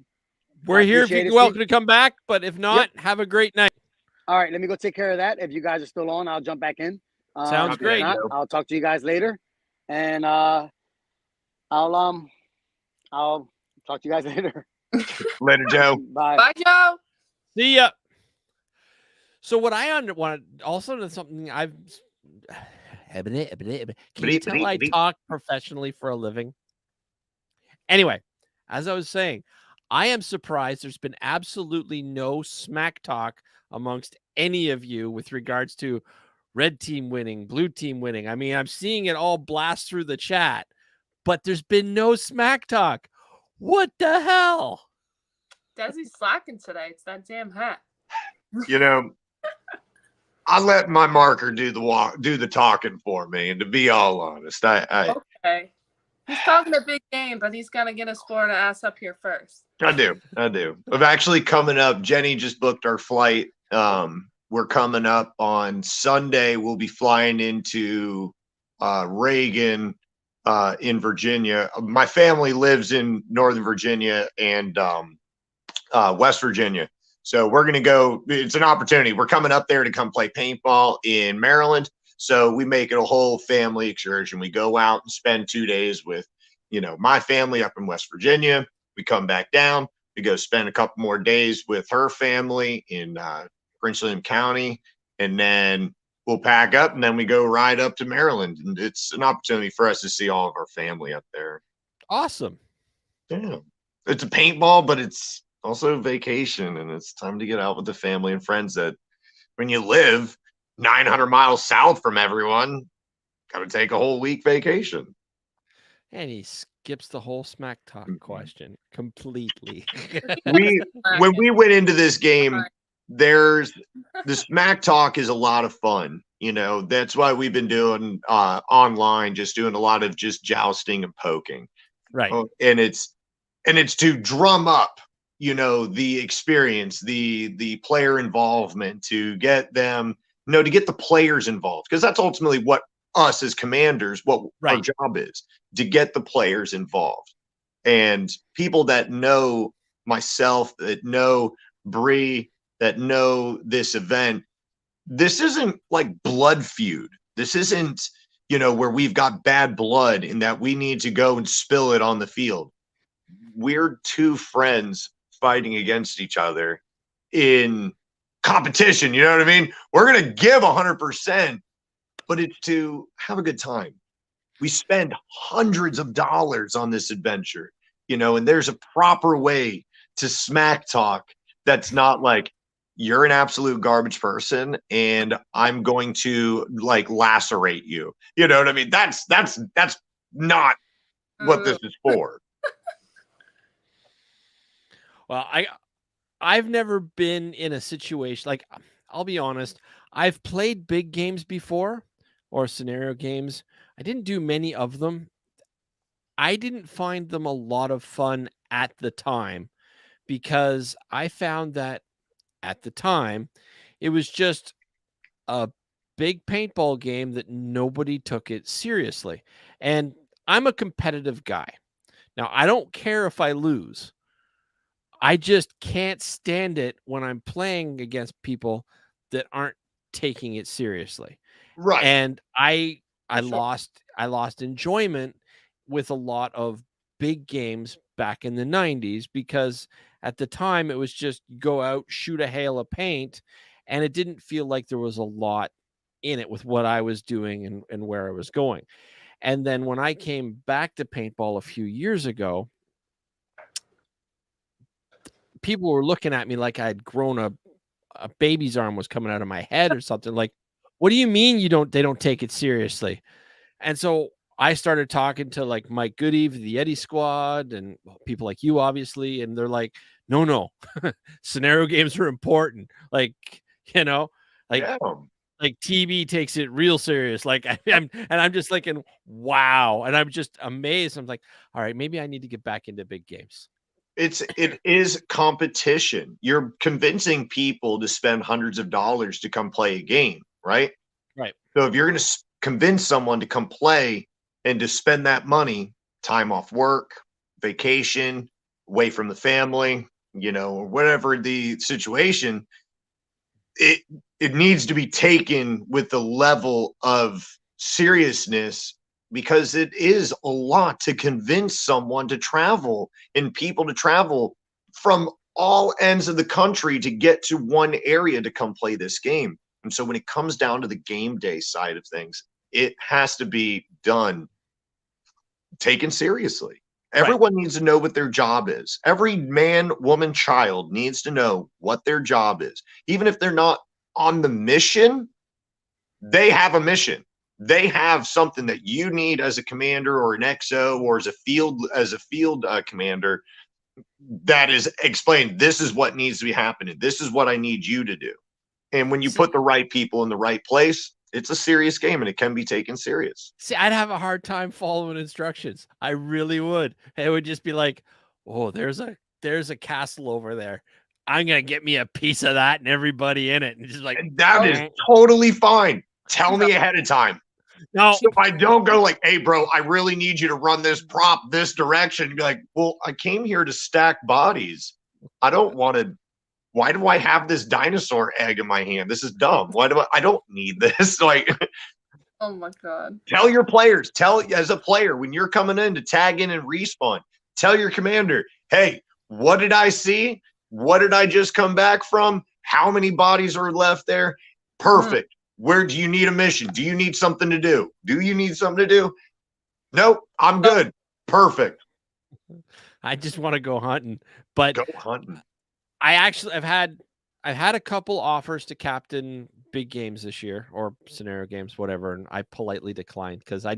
we're here if you're welcome to come back, but if not, have a great night. All right, let me go take care of that. If you guys are still on, I'll jump back in. Sounds great. Not, I'll talk to you guys later, and I'll talk to you guys later. Later, Joe. Bye. Bye, Joe. See ya. So what I want also something I've can you tell I talk professionally for a living? Anyway, as I was saying, I am surprised there's been absolutely no smack talk amongst any of you with regards to red team winning, blue team winning. I mean, I'm seeing it all blast through the chat, but there's been no smack talk. What the hell? Dezi's slacking today. It's that damn hat. You know, I let my marker do the talking for me. And to be all honest, Okay. He's talking a big game, but he's got to get his Florida ass up here first. I do. We've actually coming up. Jenny just booked our flight. We're coming up on Sunday. We'll be flying into Reagan in Virginia. My family lives in Northern Virginia and West Virginia. So we're going to go. It's an opportunity. We're coming up there to come play paintball in Maryland. So we make it a whole family excursion. We go out and spend 2 days with, my family up in West Virginia. We come back down. We go spend a couple more days with her family in Prince William County. And then we'll pack up and then we go ride up to Maryland. And it's an opportunity for us to see all of our family up there. Awesome. Yeah. It's a paintball, but it's also vacation. And it's time to get out with the family and friends that when you live 900 miles south from everyone, got to take a whole week vacation. And he skips the whole smack talk question completely. When we went into this game, there's the smack talk is a lot of fun. That's why we've been doing online, just doing a lot of just jousting and poking. Right. And it's to drum up, the experience, the player involvement, to get them, to get the players involved, because that's ultimately what us as commanders, what our job is, to get the players involved. And people that know myself, that know Bree, that know this event, this isn't like blood feud. This isn't, where we've got bad blood and that we need to go and spill it on the field. We're two friends fighting against each other in competition. You know what I mean? We're going to give 100%, but it's to have a good time. We spend hundreds of dollars on this adventure, you know, and there's a proper way to smack talk that's not like, you're an absolute garbage person and I'm going to like lacerate you. You know what I mean? That's not what this is for. Well, I've never been in a situation like, I'll be honest, I've played big games before or scenario games. I didn't do many of them. I didn't find them a lot of fun at the time because I found that at the time it was just a big paintball game that nobody took it seriously. And I'm a competitive guy. Now, I don't care if I lose. I just can't stand it when I'm playing against people that aren't taking it seriously. Right. And I Sure. lost enjoyment with a lot of big games back in the 90s because at the time it was just go out, shoot a hail of paint, and it didn't feel like there was a lot in it with what I was doing and where I was going. And then when I came back to paintball a few years ago, people were looking at me like I'd grown a baby's arm was coming out of my head or something. Like, what do you mean they don't take it seriously? And so I started talking to like Mike Goodeve, the Eddie Squad, and people like you, obviously. And they're like, no, scenario games are important. Like, you know, like, Yeah. like TV takes it real serious. Like I'm just thinking, wow. And I'm just amazed. I'm like, all right, maybe I need to get back into big games. It is competition. You're convincing people to spend hundreds of dollars to come play a game, right? Right. So if you're going to convince someone to come play and to spend that money, time off work, vacation, away from the family, you know, or whatever the situation, it needs to be taken with the level of seriousness, because it is a lot to convince someone to travel and people to travel from all ends of the country to get to one area to come play this game. And so when it comes down to the game day side of things, it has to be done taken seriously. Everyone needs to know what their job is. Every man, woman, child needs to know what their job is. Even if they're not on the mission, they have a mission. They have something that you need as a commander or an XO or as a field commander that is explained. This is what needs to be happening. This is what I need you to do. And when you put the right people in the right place, it's a serious game and it can be taken serious. See, I'd have a hard time following instructions. I really would. It would just be like, oh, there's a castle over there. I'm going to get me a piece of that and everybody in it. And just like, and that is totally fine. Tell me ahead of time. No, So if I don't go like, hey, bro, I really need you to run this prop this direction. You'd be like, well, I came here to stack bodies. I don't want to. Why do I have this dinosaur egg in my hand? This is dumb. I don't need this. Like, Oh my god. tell your players, as a player, when you're coming in to tag in and respawn, tell your commander, hey, what did I see? What did I just come back from? How many bodies are left there? Perfect. Where do you need a mission? Do you need something to do? Do you need something to do? Nope, I'm good. Perfect. I just want to go hunting. But Go hunting. I've had a couple offers to captain big games this year or scenario games, whatever, and I politely declined because I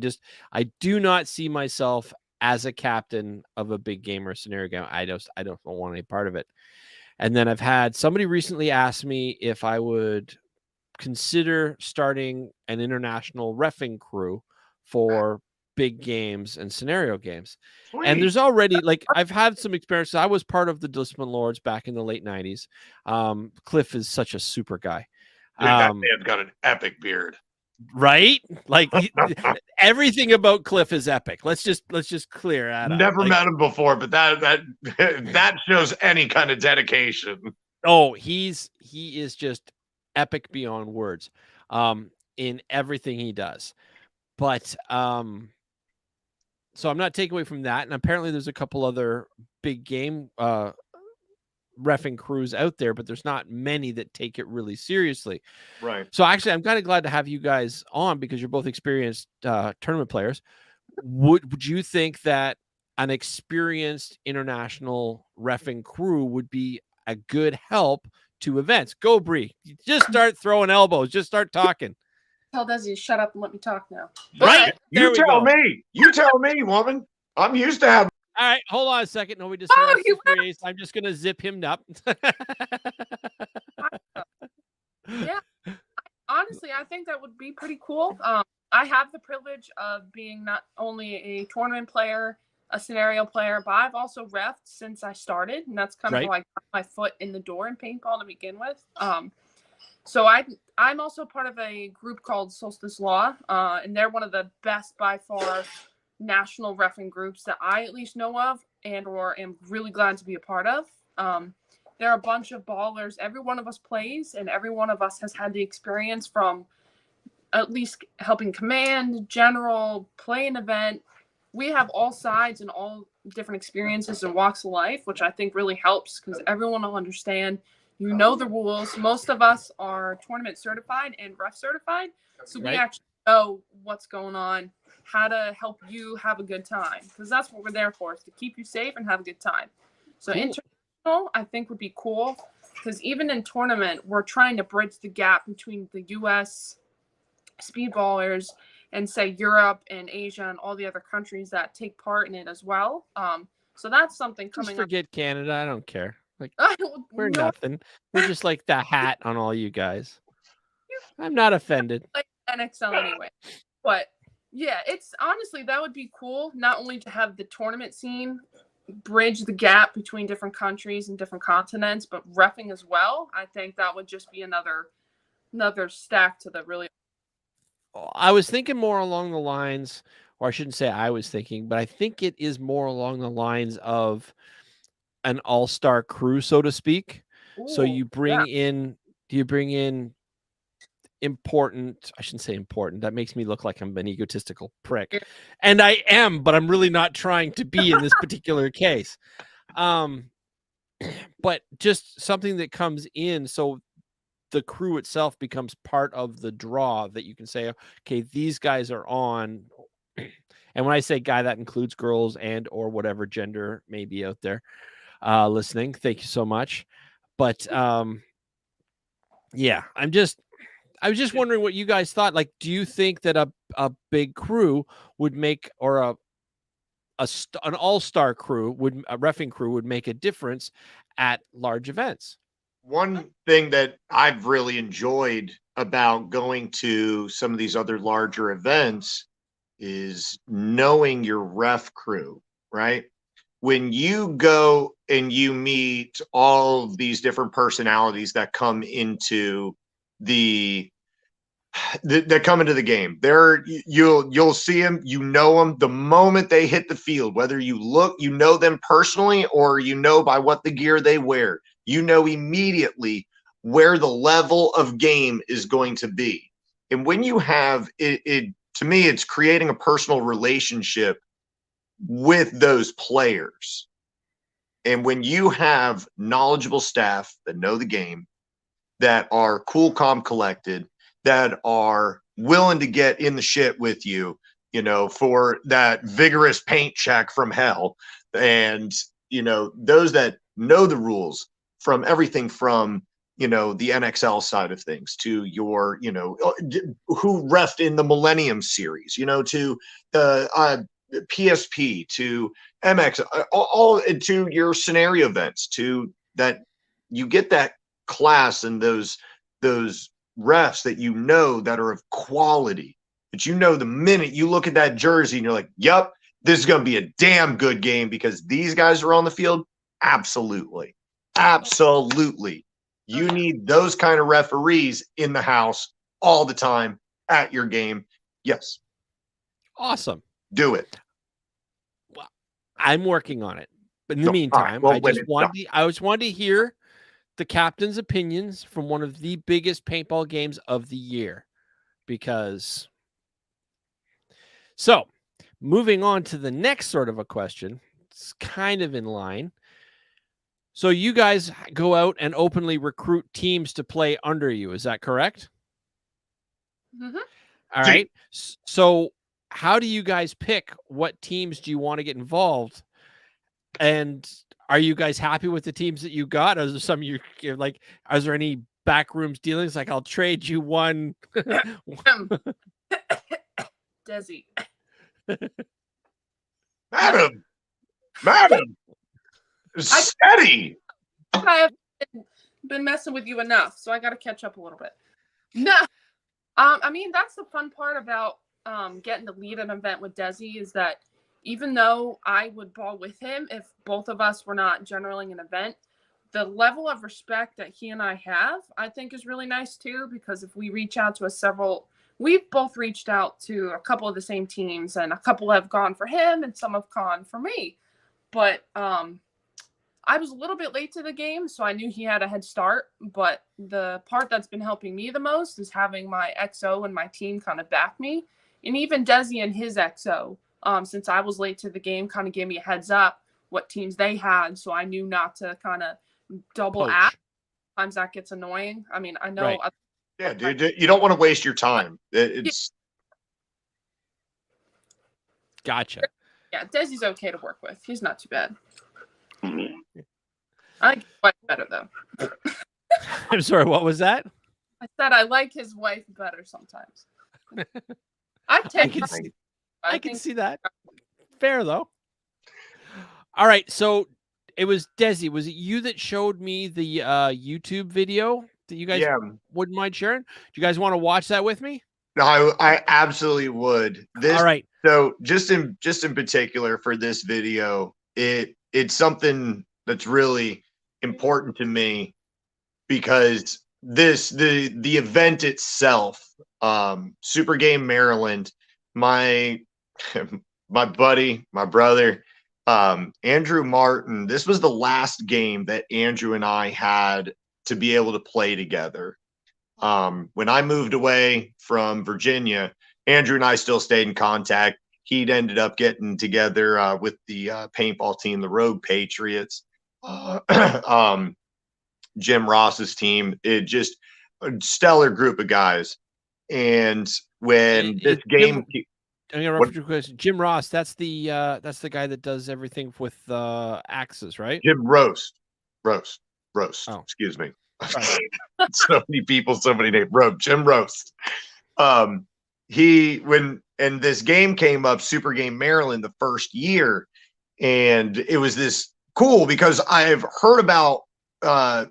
do not see myself as a captain of a big game or scenario game. I don't want any part of it. And then I've had somebody recently ask me if I would consider starting an international reffing crew for big games and scenario games. Sweet. And there's already, like, I've had some experience. I was part of the Discipline Lords back in the late 90s. Cliff is such a super guy. Dude, that man's got an epic beard. Right? Like everything about Cliff is epic. Let's just clear that up. Never met him before, but that shows any kind of dedication. Oh, he is just epic beyond words in everything he does. But so I'm not taking away from that. And apparently there's a couple other big game reffing crews out there, but there's not many that take it really seriously. Right. So actually, I'm kind of glad to have you guys on because you're both experienced tournament players. Would you think that an experienced international reffing crew would be a good help to events? Go, Bree. Just start throwing elbows. Just start talking. Tell Dezi to shut up and let me talk now. Right. You tell me. You tell me, woman. I'm used to having. All right, hold on a second. Nobody Oh, disrespect. I'm just gonna zip him up. Yeah. Honestly, I think that would be pretty cool. I have the privilege of being not only a tournament player, a scenario player, but I've also reffed since I started, and that's kind of how I got my foot in the door in paintball to begin with. So I'm also part of a group called Solstice Law, and they're one of the best by far national reffing groups that I at least know of and or am really glad to be a part of. They're a bunch of ballers. Every one of us plays, and every one of us has had the experience from at least helping command, general, play an event. We have all sides and all different experiences and walks of life, which I think really helps because everyone will understand. You know the rules. Most of us are tournament certified and ref certified, so we actually know what's going on, how to help you have a good time, because that's what we're there for, is to keep you safe and have a good time. So international, I think, would be cool, because even in tournament, we're trying to bridge the gap between the U.S. speedballers and, say, Europe and Asia and all the other countries that take part in it as well. So that's something coming Just forget up. Canada. I don't care. Like, we're nothing. We're just like the hat on all you guys. I'm not offended. Like NXL anyway. But yeah, it's honestly, that would be cool. Not only to have the tournament scene bridge the gap between different countries and different continents, but reffing as well. I think that would just be another stack to the really. I was thinking more along the lines, or I shouldn't say I was thinking, but I think it is more along the lines of an all-star crew, so to speak. So you bring in, important, I shouldn't say important, that makes me look like I'm an egotistical prick. And I am, but I'm really not trying to be in this particular case. But just something that comes in, so the crew itself becomes part of the draw that you can say, okay, these guys are on. And when I say guy, that includes girls and or whatever gender may be out there listening. Thank you so much. But yeah, I was just wondering what you guys thought. Like, do you think that a big crew would make, or an all-star crew a reffing crew would make a difference at large events? One thing that I've really enjoyed about going to some of these other larger events is knowing your ref crew, right? When you go and you meet all of these different personalities that come into that come into the game, you'll see them, you know them the moment they hit the field, whether you know them personally or you know by what the gear they wear. You know immediately where the level of game is going to be. And when you have it, to me, it's creating a personal relationship with those players. And when you have knowledgeable staff that know the game, that are cool, calm, collected, that are willing to get in the shit with you, for that vigorous paint check from hell. And, those that know the rules, from everything from, the NXL side of things to your, who refed in the Millennium Series, to the PSP, to MX, all to your scenario events, to that you get that class and those refs that are of quality, that the minute you look at that jersey and you're like, yep, this is going to be a damn good game because these guys are on the field. Absolutely. You need those kind of referees in the house all the time at your game. Yes. Awesome. Do it. Well, I'm working on it. But in the meantime, I just wanted to hear the captain's opinions from one of the biggest paintball games of the year. So moving on to the next sort of a question, it's kind of in line. So you guys go out and openly recruit teams to play under you. Is that correct? Mm-hmm. All right. So how do you guys pick what teams do you want to get involved? And are you guys happy with the teams that you got? Or is there some you like? Is there any backrooms dealings? Like, I'll trade you one. Dezi. Madam, steady. I have been messing with you enough, so I got to catch up a little bit. No, I mean, that's the fun part about getting to lead an event with Dezi is that even though I would ball with him, if both of us were not generaling an event, the level of respect that he and I have, I think is really nice too, because if we reach out to we've both reached out to a couple of the same teams, and a couple have gone for him and some have gone for me. But I was a little bit late to the game, so I knew he had a head start. But the part that's been helping me the most is having my XO and my team kind of back me. And even Dezi and his XO, since I was late to the game, kind of gave me a heads up what teams they had, so I knew not to kind of double act. Sometimes that gets annoying. I mean, I know. Right. Yeah, dude, you don't want to waste your time. It's Gotcha. Yeah, Dezi's okay to work with. He's not too bad. I like his wife better, though. I'm sorry, what was that? I said I like his wife better sometimes. I can see that. Fair, though. All right, so it was Dezi. Was it you that showed me the YouTube video that you guys wouldn't mind sharing? Do you guys want to watch that with me? No, I absolutely would. All right. So just in particular for this video, it's something that's really important to me because the event itself, SUPERGAME Maryland, my buddy, my brother, Andrew Martin, this was the last game that Andrew and I had to be able to play together. When I moved away from Virginia, Andrew and I still stayed in contact. He'd ended up getting together with the paintball team, the Rogue Patriots, Jim Ross's team. It just a stellar group of guys. And when this game, I'm gonna reference your question. Jim Ross, that's the guy that does everything with axes, right? Jim Roast. Oh. Excuse me. So many people, so many names. Jim Roast. When this game came up, SUPERGAME Maryland, the first year, and it was this cool because I've heard about the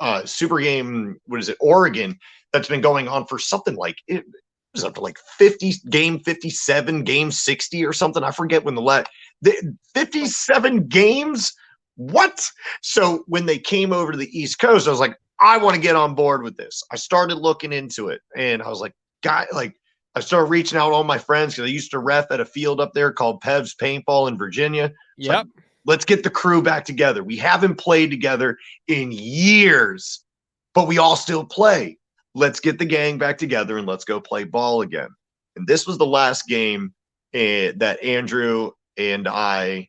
SUPERGAME, what is it, Oregon, that's been going on for something like it was up to like 50 game 57 game 60 or something. I forget when the 57 games. What? So when they came over to the East Coast, I was like, I want to get on board with this. I started looking into it, and I was like, I started reaching out to all my friends because I used to ref at a field up there called Perez Paintball in Virginia. Yep. Like, let's get the crew back together. We haven't played together in years, but we all still play. Let's get the gang back together and let's go play ball again. And this was the last game that Andrew and I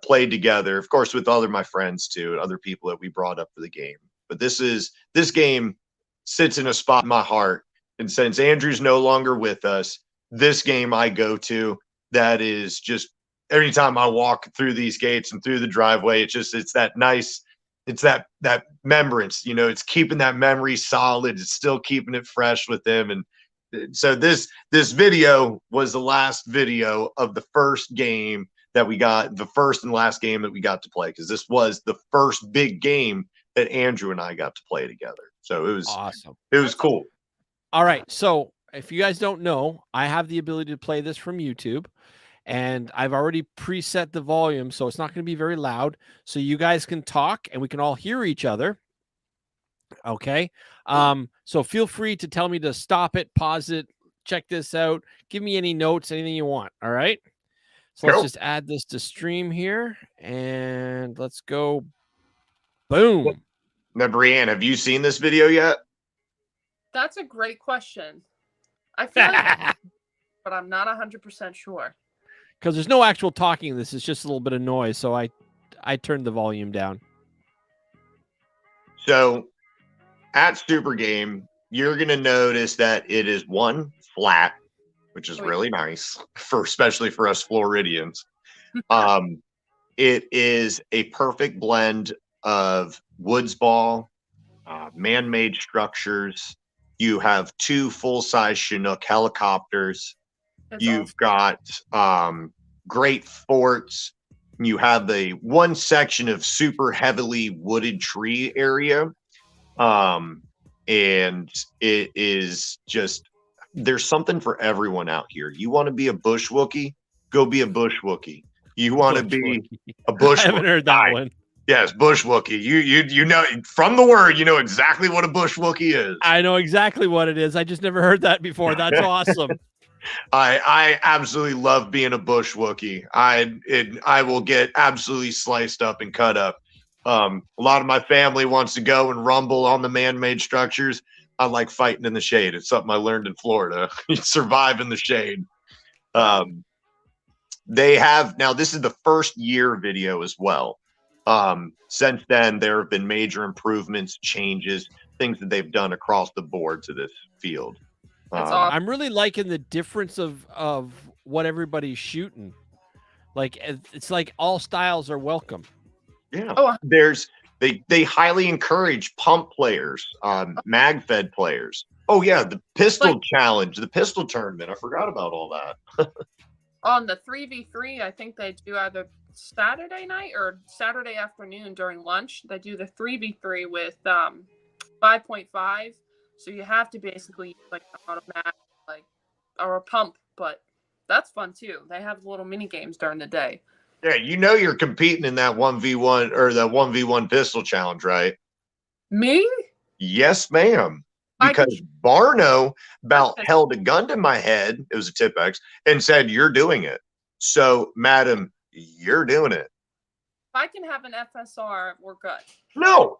played together, of course, with my friends too, and other people that we brought up for the game. But this game sits in a spot in my heart. And since Andrew's no longer with us, this game I go to, that is just every time I walk through these gates and through the driveway, it's that nice, it's that remembrance, it's keeping that memory solid. It's still keeping it fresh with him. And so this video was the last video of the first game that we got, the first and last game that we got to play, because this was the first big game that Andrew and I got to play together. So it was awesome. It was cool. All right. So if you guys don't know, I have the ability to play this from YouTube, and I've already preset the volume, so it's not going to be very loud. So you guys can talk and we can all hear each other. Okay. So feel free to tell me to stop it, pause it, check this out, give me any notes, anything you want. All right. So let's just add this to stream here and let's go. Boom. Now, Brianne, have you seen this video yet? That's a great question. I feel like, but I'm not 100% sure. Because there's no actual talking. This is just a little bit of noise. So I I turned the volume down. So at SUPERGAME, you're going to notice that it is one flat, which is really nice especially for us Floridians. It is a perfect blend of woods ball, man-made structures. You have 2 full-size Chinook helicopters. You've got great forts. You have the one section of super heavily wooded tree area. And it is just, there's something for everyone out here. You want to be a bush Wookie? Go be a bush Wookie. You want to be a bush I haven't heard that one. Yes, bush Wookie. You know, from the word, you know exactly what a bush Wookie is. I know exactly what it is. I just never heard that before. That's awesome. I absolutely love being a bush Wookie. I will get absolutely sliced up and cut up. A lot of my family wants to go and rumble on the man-made structures. I like fighting in the shade. It's something I learned in Florida. You survive in the shade. They have now. This is the first year video as well. Since then, there have been major improvements, changes, things that they've done across the board to this field. I'm really liking the difference of what everybody's shooting. Like it's like all styles are welcome. Yeah. They highly encourage pump players, mag-fed players. Oh yeah, the pistol challenge, the pistol tournament. I forgot about all that. On the 3v3, I think they do either Saturday night or Saturday afternoon during lunch. They do the 3v3 with 5.5. So you have to basically use like an automatic, or a pump, but that's fun too. They have little mini games during the day. Yeah, you know you're competing in that 1v1 or the 1v1 pistol challenge, right? Me? Yes, ma'am. Because Barno about held a gun to my head, it was a Tipex, and said, "You're doing it." So, madam, you're doing it. If I can have an FSR, we're good. No,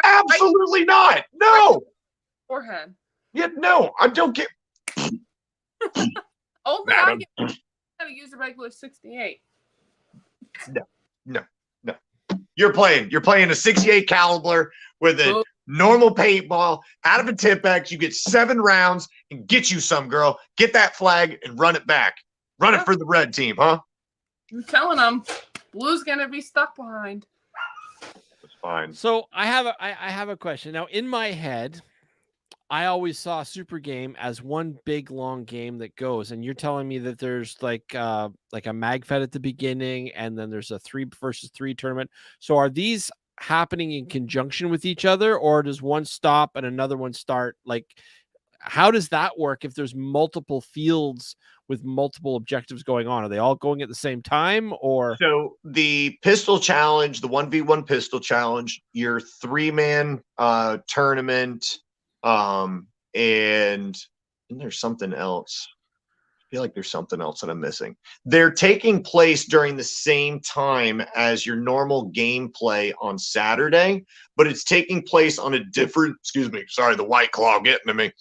absolutely not. No. Forehead. Yeah, no, I don't get. Only I gotta use a regular 68. No. You're playing a 68 caliber with a normal paintball out of a Tipex. You get 7 rounds and get you some, girl. Get that flag and run it back. Run it for the red team, huh? I'm telling them, blue's gonna be stuck behind. That's fine. So I have a question now. In my head, I always saw SUPERGAME as one big long game that goes, and you're telling me that there's like a mag-fed at the beginning, and then there's a 3 versus 3 tournament. So are these happening in conjunction with each other, or does one stop and another one start? Like, how does that work if there's multiple fields with multiple objectives going on? Are they all going at the same time, or? So the pistol challenge, the 1v1 pistol challenge, your 3-man tournament. And there's something else. I feel like there's something else that I'm missing. They're taking place during the same time as your normal gameplay on Saturday, but it's taking place on a different, the White Claw getting to me.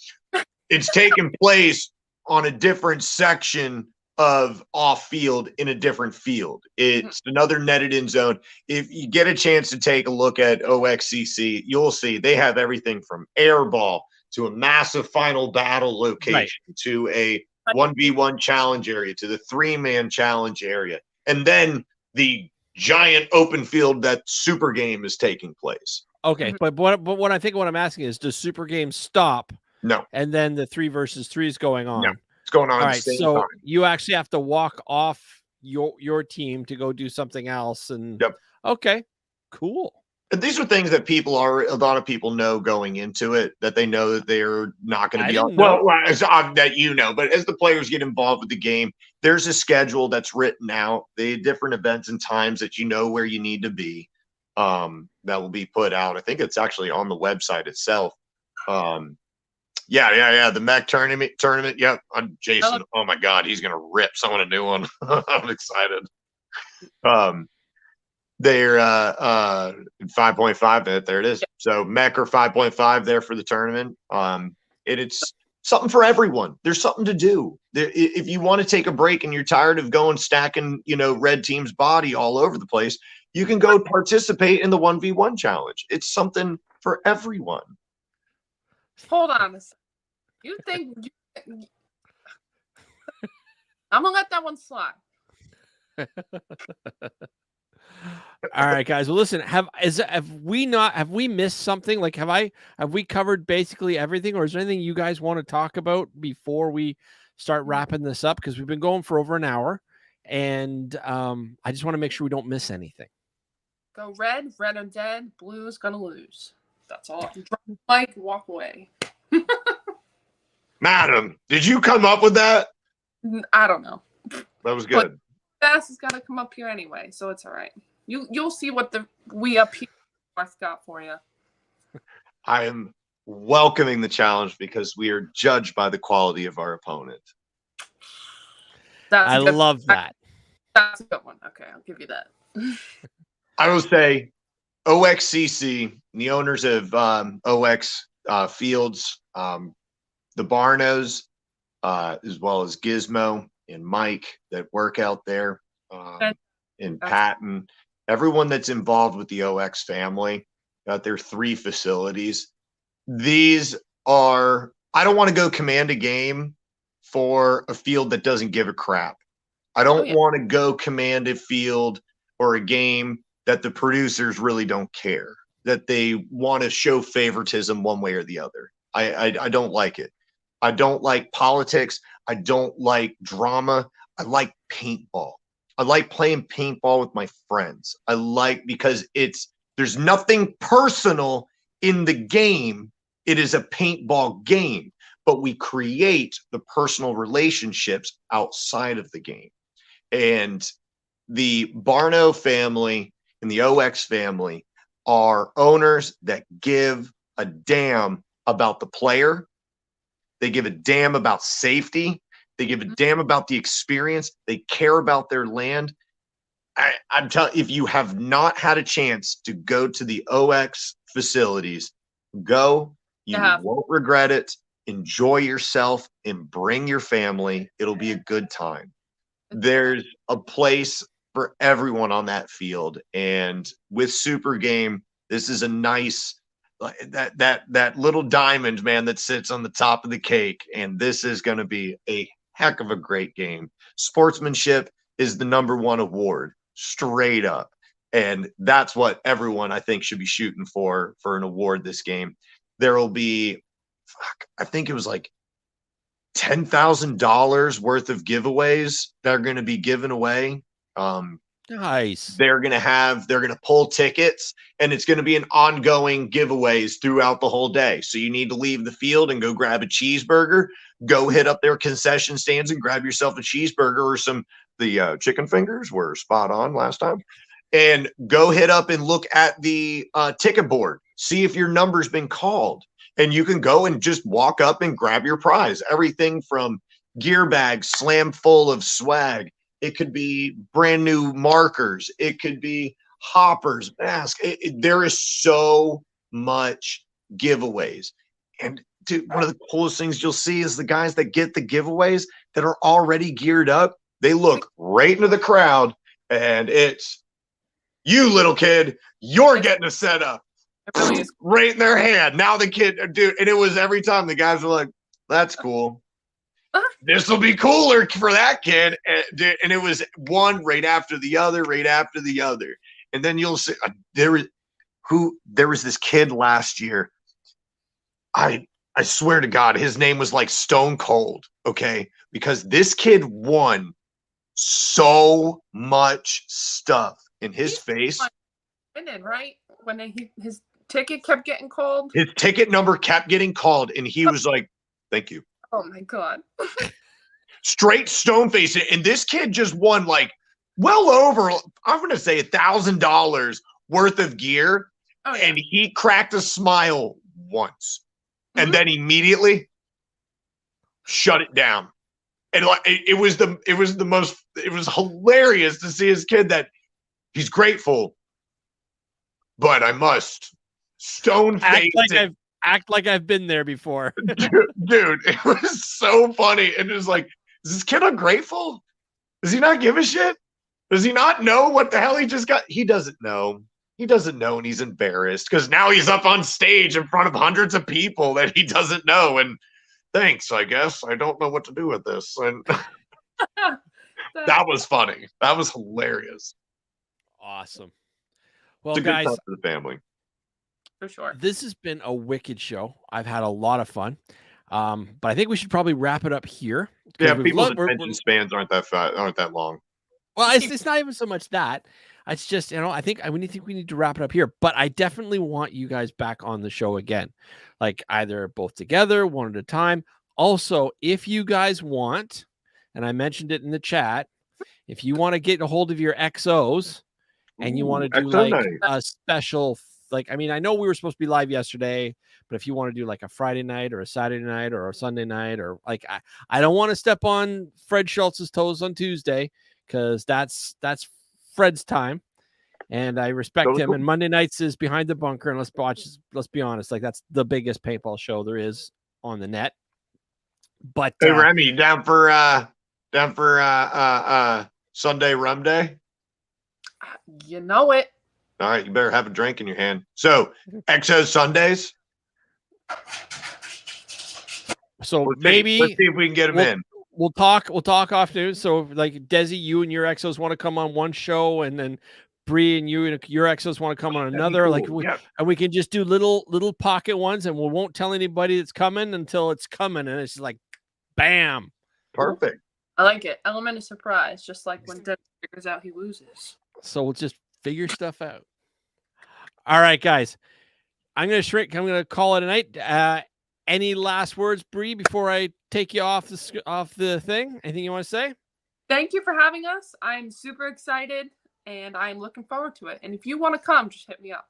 It's taking place on a different section of off field in a different field. It's another netted in zone. If you get a chance to take a look at OXCC, you'll see they have everything from airball to a massive final battle location, to a 1v1 challenge area, to the 3-man challenge area, and then the giant open field that SUPERGAME is taking place. Okay, but what I think what I'm asking is, does SUPERGAME stop? No. And then the 3 versus 3 is going on. No. It's going on. All right, so time. You actually have to walk off your team to go do something else. And okay, cool. And these are things that a lot of people know going into it, that they know that they're not going to be on. Well, that you know, but as the players get involved with the game, there's a schedule that's written out. The different events and times that you know where you need to be. That will be put out. I think it's actually on the website itself. Yeah. The mech tournament. Yep. Jason. Oh my God, he's gonna rip someone a new one. I'm excited. They're 5.5. There it is. So mech or 5.5 there for the tournament. It's something for everyone. There's something to do. If you want to take a break and you're tired of going stacking, red team's body all over the place, You can go participate in the 1v1 challenge. It's something for everyone. Hold on a second. You think I'm gonna let that one slide. All right, guys. Well, listen. Have we missed something? Like, have we covered basically everything, or is there anything you guys want to talk about before we start wrapping this up? Because we've been going for over an hour, and I just want to make sure we don't miss anything. Go red. Red are dead. Blue is gonna lose. That's all. Drop the mic, walk away. Madam, did you come up with that? I don't know. That was good. Bass has got to come up here anyway, so it's all right. You'll see what we up here got for you. I am welcoming the challenge because we are judged by the quality of our opponent. I love that. That's a good one. Okay, I'll give you that. I will say OXCC, the owners of OX Fields, the Barnos, as well as Gizmo and Mike that work out there, and Patton, everyone that's involved with the OX family, got their 3 facilities. These are, I don't want to go command a game for a field that doesn't give a crap. I don't want to go command a field or a game that the producers really don't care, that they want to show favoritism one way or the other. I don't like it. I don't like politics. I don't like drama. I like paintball. I like playing paintball with my friends. I like, because there's nothing personal in the game. It is a paintball game, but we create the personal relationships outside of the game. And the Barno family and the OX family are owners that give a damn about the player. They give a damn about safety. They give a damn about the experience. They care about their land. I'm telling you, if you have not had a chance to go to the OX facilities, go. You won't regret it. Enjoy yourself and bring your family. It'll be a good time. There's a place for everyone on that field. And with SUPERGAME, this is a nice, that little diamond, man, that sits on the top of the cake. And this is going to be a heck of a great game. Sportsmanship is the #1 award, straight up. And that's what everyone, I think, should be shooting for an award this game. There will be, I think it was like $10,000 worth of giveaways that are going to be given away. Nice. They're going to pull tickets, and it's going to be an ongoing giveaways throughout the whole day. So you need to leave the field and go grab a cheeseburger, go hit up their concession stands and grab yourself a cheeseburger or the chicken fingers were spot on last time, and go hit up and look at the ticket board, see if your number's been called, and you can go and just walk up and grab your prize. Everything from gear bags slammed full of swag. It could be brand new markers. It could be hoppers, masks. There is so much giveaways. And dude, one of the coolest things you'll see is the guys that get the giveaways that are already geared up. They look right into the crowd, and it's, you little kid, you're getting a setup. Really right in their hand. Now the kid, dude, and it was every time the guys were like, that's cool. This will be cooler for that kid. And it was one right after the other, right after the other. And then you'll see there was this kid last year. I swear to God, his name was like Stone Cold. Okay. Because this kid won so much stuff in his face. Winning, right? When his ticket kept getting called. His ticket number kept getting called, and he was like, thank you. Oh my God. Straight stone face. And this kid just won like well over, I'm going to say $1,000 worth of gear. Oh, yeah. And he cracked a smile once and then immediately shut it down. And it was hilarious to see his kid that he's grateful, but I must stone face act like I've been there before. Dude, it was so funny. And it was like, is this kid ungrateful? Does he not give a shit? Does he not know what the hell he just got? He doesn't know. He doesn't know, and he's embarrassed because now he's up on stage in front of hundreds of people that he doesn't know. And thanks, I guess. I don't know what to do with this. And that was funny. That was hilarious. Awesome. Well, It's a good guys, time for the family. For sure. this has been a wicked show. I've had a lot of fun. But I think we should probably wrap it up here. Yeah, people's attention spans aren't that long. Well, it's not even so much that. It's just, I think we need to wrap it up here. But I definitely want you guys back on the show again, like either both together, one at a time. Also, if you guys want, and I mentioned it in the chat, if you want to get a hold of your XOs and you want to do like a special, like, I mean, I know we were supposed to be live yesterday, but if you want to do like a Friday night or a Saturday night or a Sunday night, or like, I don't want to step on Fred Schultz's toes on Tuesday, because that's Fred's time, and I respect him. And Monday nights is Behind the Bunker, and let's be honest, like that's the biggest paintball show there is on the net. But hey, Remi, down for Sunday rum day? You know it. All right, you better have a drink in your hand. So, XO Sundays. So let's maybe see if we can get them in. We'll talk afternoon. So like Dezi, you and your XOs want to come on one show, and then Bree and you and your XOs want to come on another. Cool. And we can just do little pocket ones, and we won't tell anybody it's coming until it's coming, and it's just like, bam. Perfect. I like it. Element of surprise, just like when Dezi figures out he loses. So we'll just figure stuff out. All right, guys. I'm gonna call it a night. Any last words, Bree, before I take you off the thing? Anything you want to say? Thank you for having us. I'm super excited, and I'm looking forward to it. And if you want to come, just hit me up.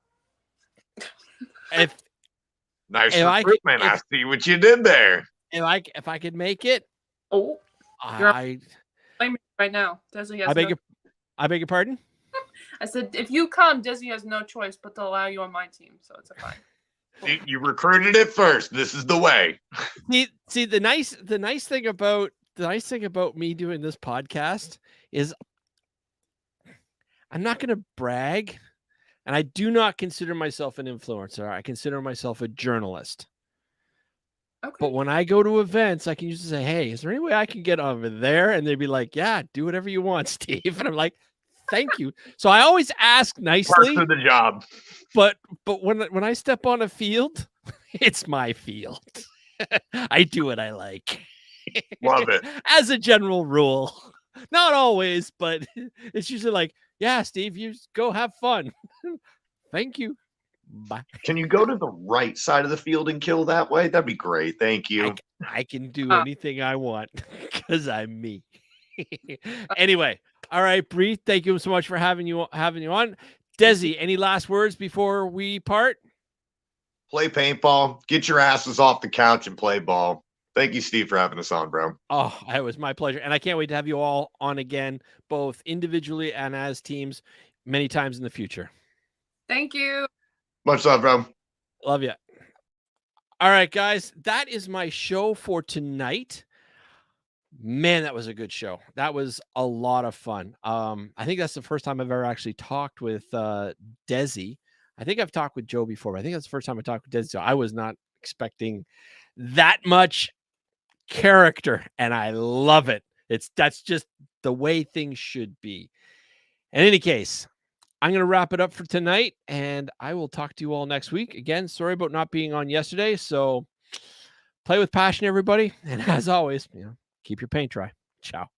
Nice recruitment. I see what you did there. If I could make it. Oh, I right now. Dezi has I beg your pardon? I said, if you come, Dezi has no choice but to allow you on my team, so it's a fine. You recruited it first. This is the way. See, the nice thing about me doing this podcast is I'm not going to brag, and I do not consider myself an influencer. I consider myself a journalist. Okay. But when I go to events, I can usually say, "Hey, is there any way I can get over there?" And they'd be like, "Yeah, do whatever you want, Steve." And I'm like, "Thank you." So I always ask nicely. Part of the job. But when I step on a field, it's my field. I do what I like. Love it. As a general rule. Not always, but it's usually like, yeah, Steve, you go have fun. Thank you. Bye. Can you go to the right side of the field and kill that way? That'd be great. Thank you. I can do anything I want because I'm me. Anyway, all right, Bree, thank you so much for having you on. Dezi, any last words before we part? Play paintball. Get your asses off the couch and play ball. Thank you, Steve, for having us on, bro. Oh, it was my pleasure. And I can't wait to have you all on again, both individually and as teams, many times in the future. Thank you. Much love, bro. Love you. All right, guys, that is my show for tonight. Man, that was a good show. That was a lot of fun. I think that's the first time I've ever actually talked with Dezi. I think I've talked with Joe before, but I think that's the first time I talked with Dezi. So I was not expecting that much character, and I love it. That's just the way things should be. In any case, I'm going to wrap it up for tonight, and I will talk to you all next week. Again, sorry about not being on yesterday. So play with passion, everybody. And as always, keep your paint dry. Ciao.